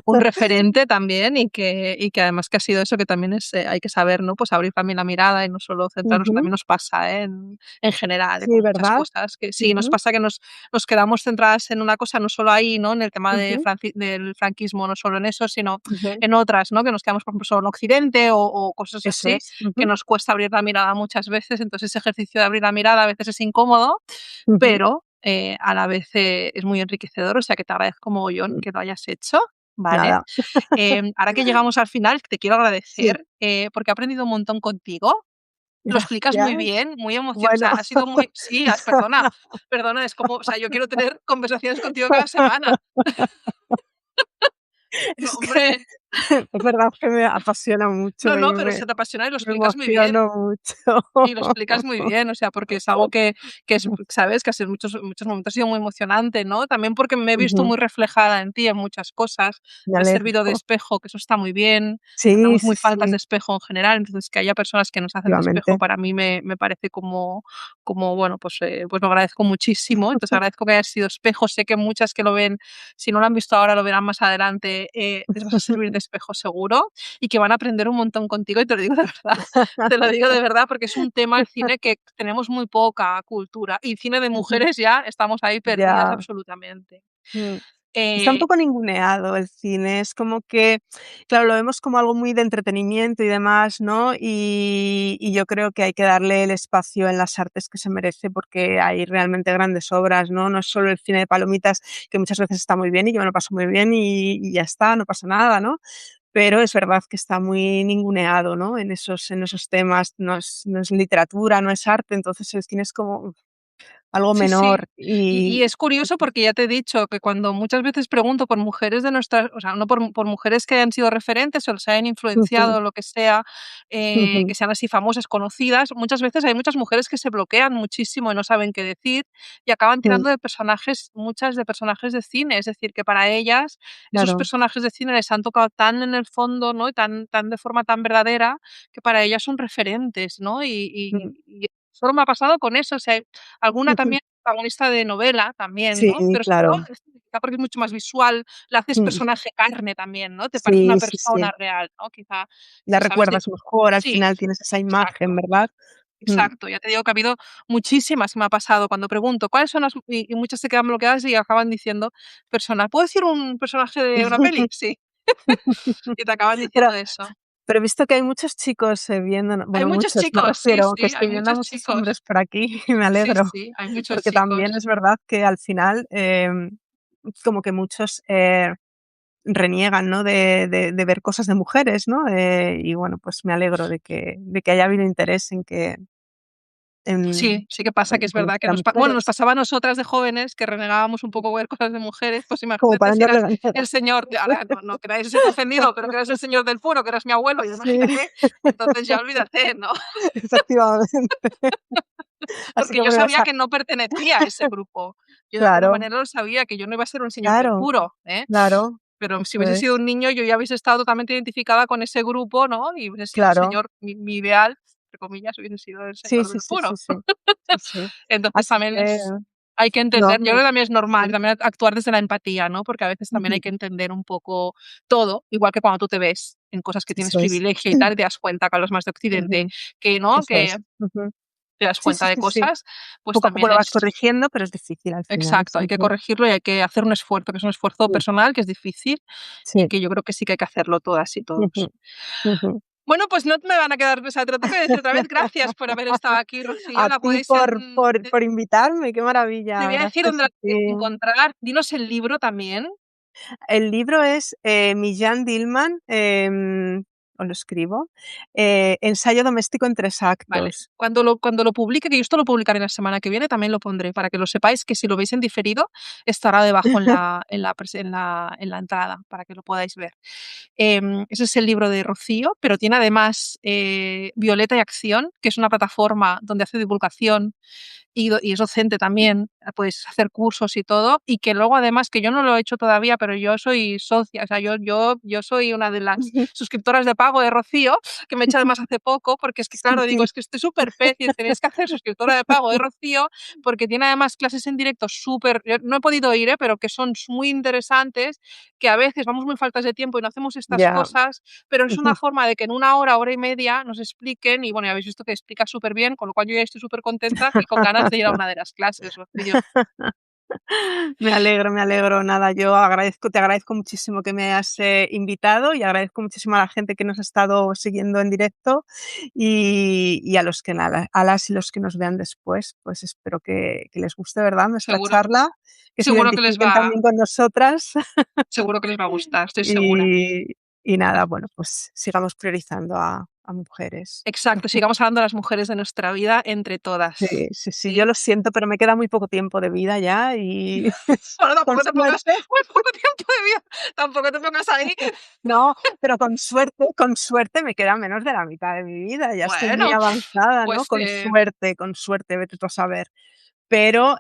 un referente también y que además que ha sido eso que también es, hay que saber, ¿no? Pues abrir también la mirada y no solo centrarnos, Ujú. también nos pasa, ¿eh? En general, Sí, con muchas ¿verdad? cosas, que sí, nos Ujú, pasa que nos quedamos centradas en una cosa, no solo ahí, ¿no? En el tema ujú, del franquismo, no solo en eso, sino ujú. en otras, ¿no? Que nos quedamos, por ejemplo, solo en Occidente o cosas Eso así, es. que Ujú, nos cuesta abrir la mirada muchas veces. Entonces, ese ejercicio de abrir la mirada a veces es incómodo, ujú. pero, a la vez, es muy enriquecedor, o sea que te agradezco mogollón que lo hayas hecho, ¿vale? Nada. Ahora que llegamos al final, te quiero Sí, agradecer, porque he aprendido un montón contigo. Lo explicas muy gracias. bien, muy o Bueno. sea, ha sido muy sí, perdona, es como, o sea, yo quiero tener conversaciones contigo cada semana. No, Es que hombre, es verdad que me apasiona no, mucho y no, pero me se te apasiona y lo me explicas muy bien. emociono mucho. Y lo explicas muy bien, o sea, porque es algo que es, ¿sabes? Que en muchos momentos ha sido muy emocionante, ¿no? También porque me he visto Ujú, muy reflejada en ti en muchas cosas, me me has alegro. servido de espejo, que eso está muy bien. Sí, Andamos sí, muy faltas sí, de espejo en general, entonces que haya personas que nos hacen de espejo efectivamente. para mí me parece como bueno, pues lo agradezco muchísimo. Entonces agradezco que hayas sido espejo. Sé que muchas que lo ven, si no lo han visto ahora, lo verán más adelante, les vas a servir de espejo seguro y que van a aprender un montón contigo y te lo digo de verdad. Te lo digo de verdad porque es un tema, el cine, que tenemos muy poca cultura, y cine de Ujú, mujeres ya estamos ahí perdidas ya. absolutamente. Mm. Está un Eh, poco ninguneado el cine, es como que, claro, lo vemos como algo muy de entretenimiento y demás, ¿no? Y yo creo que hay que darle el espacio en las artes que se merece, porque hay realmente grandes obras, ¿no? No es solo el cine de palomitas, que muchas veces está muy bien y yo me lo paso muy bien y ya está, no pasa nada, ¿no? Pero es verdad que está muy ninguneado, ¿no? En esos temas, no es literatura, no es arte, entonces el cine es como algo Sí, sí. menor Y y es curioso porque ya te he dicho que cuando muchas veces pregunto por mujeres de nuestra, o sea, no por mujeres que hayan sido referentes o les hayan ujú, influenciado o lo que sea, que ujú, sean así famosas, conocidas, muchas veces hay muchas mujeres que se bloquean muchísimo y no saben qué decir y acaban mm, tirando de personajes, muchas de personajes de cine. Es decir, que para ellas esos claro. personajes de cine les han tocado tan en el fondo, ¿no? Y tan de forma tan verdadera, que para ellas son referentes, ¿no? Mm. Y solo me ha pasado con eso, o sea, alguna también protagonista de novela también, Sí, ¿no? Pero solo claro. quizá porque es mucho más visual, le haces Mm. personaje carne también, ¿no? Te parece una Sí, sí, persona sí. real, ¿no? Quizá La si sabes de recuerdas mejor, al sí, final tienes esa imagen, exacto, ¿verdad? Mm. exacto. Ya te digo que ha habido muchísimas que me ha pasado cuando pregunto: "¿Cuáles son las?", y muchas se quedan bloqueadas y acaban diciendo persona. ¿Puedo decir un personaje de una peli? Sí, y te acaban Pero diciendo eso. pero he visto que hay muchos chicos, viendo, Hay bueno, muchos muchos, me chicos, sí, refiero, que sí, hay estoy viendo a muchos muchos hombres chicos. por aquí y me Sí, alegro, sí, hay muchos porque también chicos. es verdad que al final, como que muchos, reniegan, ¿no? De ver cosas de mujeres, ¿no? Y bueno, pues me alegro de que haya habido interés en que Sí, sí que pasa, que es cuando verdad que eran bueno, nos mujeres, pasaba a nosotras de jóvenes que renegábamos un poco ver cosas de mujeres, pues como imagínate para si no eras regañar. el señor ahora no queráis ser ofendido, pero que eras el señor del puro, que eras mi abuelo, y Sí, imagínate, entonces ya olvídate, ¿no? efectivamente. Así Porque que yo bueno, sabía que no pertenecía a ese grupo. Yo de alguna claro, manera lo sabía, que yo no iba a ser un señor del claro, puro, ¿eh? claro, Pero si eso hubiese sido es. un niño, yo ya hubiese estado totalmente identificada con ese grupo, ¿no? Y hubiese sido el Claro. señor, mi ideal, entre comillas, hubiese sido el Sí, señor sí, del sí, sí, puro. sí. Sí, sí. Entonces Así también que hay que no, entender, yo creo no, que también es normal, bien. también actuar desde la empatía, ¿no? Porque a veces también hay Ujú. que entender un poco todo, igual que cuando tú te ves en cosas que tienes Eso es. privilegio y tal, y te das cuenta que a los más de Occidente, Ujú. que no, Eso que es. Ujú. te das Sí, sí, cuenta de sí, sí. cosas, pues Poco a poco también lo vas es corrigiendo, pero es difícil al final exacto, hay que siempre. corregirlo y hay que hacer un esfuerzo, que es un esfuerzo Sí, personal, que es difícil y sí. que yo creo que sí que hay que hacerlo todas y Ujú, todos. ujú. Bueno, pues no me van a quedar, o sea, te lo tengo que decir otra vez, gracias por haber estado aquí, Rocío, A la ti podéis en por invitarme, qué te maravilla, voy a decir gracias dónde a la podéis ti. encontrar. Dinos el libro también. El libro es, Millán Dillman, os lo escribo, Ensayo doméstico en 3 Vale. actos. Cuando lo publique, que yo esto lo publicaré la semana que viene, también lo pondré para que lo sepáis, que si lo veis en diferido, estará debajo en la entrada, para que lo podáis ver. Ese es el libro de Rocío, pero tiene además Violeta y Acción, que es una plataforma donde hace divulgación y es docente también, pues hacer cursos y todo, y que luego además, que yo no lo he hecho todavía, pero yo soy socia, o sea, yo soy una de las suscriptoras de pago de Rocío, que me he hecho además hace poco, porque es que Sí, claro, digo, sí, es que estoy súper pez y tenéis que hacer suscriptora de pago de Rocío, porque tiene además clases en directo súper, yo no he podido ir, pero que son muy interesantes, que a veces vamos muy faltas de tiempo y no hacemos estas ya. cosas, pero es una forma de que en una hora, hora y media nos expliquen, y bueno, ya habéis visto que explica súper bien, con lo cual yo ya estoy súper contenta y con ganas de ir a una de las clases, Rocío. Me alegro, me alegro. Nada, yo te agradezco muchísimo que me hayas, invitado y agradezco muchísimo a la gente que nos ha estado siguiendo en directo y a los que nada, a las y los que nos vean después, pues espero que les guste, ¿verdad?, nuestra Seguro, charla, que se seguro que les identifiquen va, también con nosotras seguro que les va a gustar, estoy segura. y y nada, bueno, pues sigamos priorizando a mujeres. Exacto, sigamos hablando de las mujeres de nuestra vida entre Sí, todas, sí, sí, yo ¿sí? lo siento, pero me queda muy poco tiempo de vida ya y Bueno, con tampoco te pongas suerte. muy poco tiempo de vida, tampoco te pongas ahí. No, pero con suerte me queda menos de la mitad de mi vida, ya estoy muy Bueno, avanzada, ¿no? pues, Con suerte, vete tú a saber. Pero,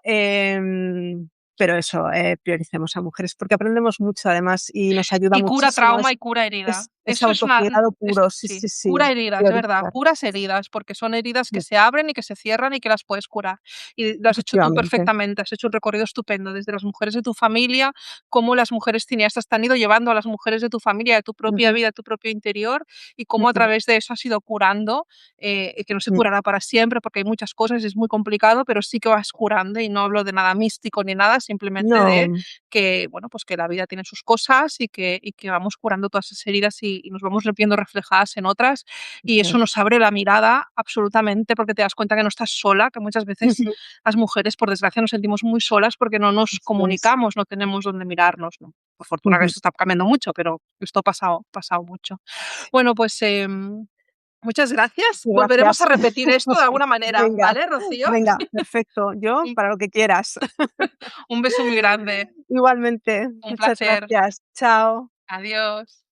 pero eso, prioricemos a mujeres, porque aprendemos mucho además y nos ayuda y cura muchísimo, trauma y cura herida. es Eso es una autocuidado puro, sí, sí, sí, sí, cura heridas, de verdad, priorizar, curas heridas, porque son heridas que sí, se abren y que se cierran y que las puedes curar. Y lo has hecho tú efectivamente. perfectamente, has hecho un recorrido estupendo, desde las mujeres de tu familia, cómo las mujeres cineastas te han ido llevando a las mujeres de tu familia, de tu propia Ujú, vida, de tu propio interior, y cómo a ujú, través de eso has ido curando, que no se mm, curará para siempre, porque hay muchas cosas, es muy complicado, pero sí que vas curando, y no hablo de nada místico ni nada, simplemente de no, que, bueno, pues que la vida tiene sus cosas y que vamos curando todas esas heridas y nos vamos viendo reflejadas en otras y eso eso es. nos abre la mirada absolutamente porque te das cuenta que no estás sola, que muchas veces Ujú, las mujeres, por desgracia, nos sentimos muy solas porque no nos eso es. comunicamos, no tenemos dónde mirarnos, ¿no? Por fortuna que Ujú, esto está cambiando mucho, pero esto ha pasado mucho. sí, Bueno, pues, muchas gracias. Volveremos a gracias. repetir esto de alguna manera, Venga, ¿vale, Rocío? venga, perfecto. Yo Un para lo que quieras. un beso muy grande. Igualmente, Un muchas placer. gracias. Chao. Adiós.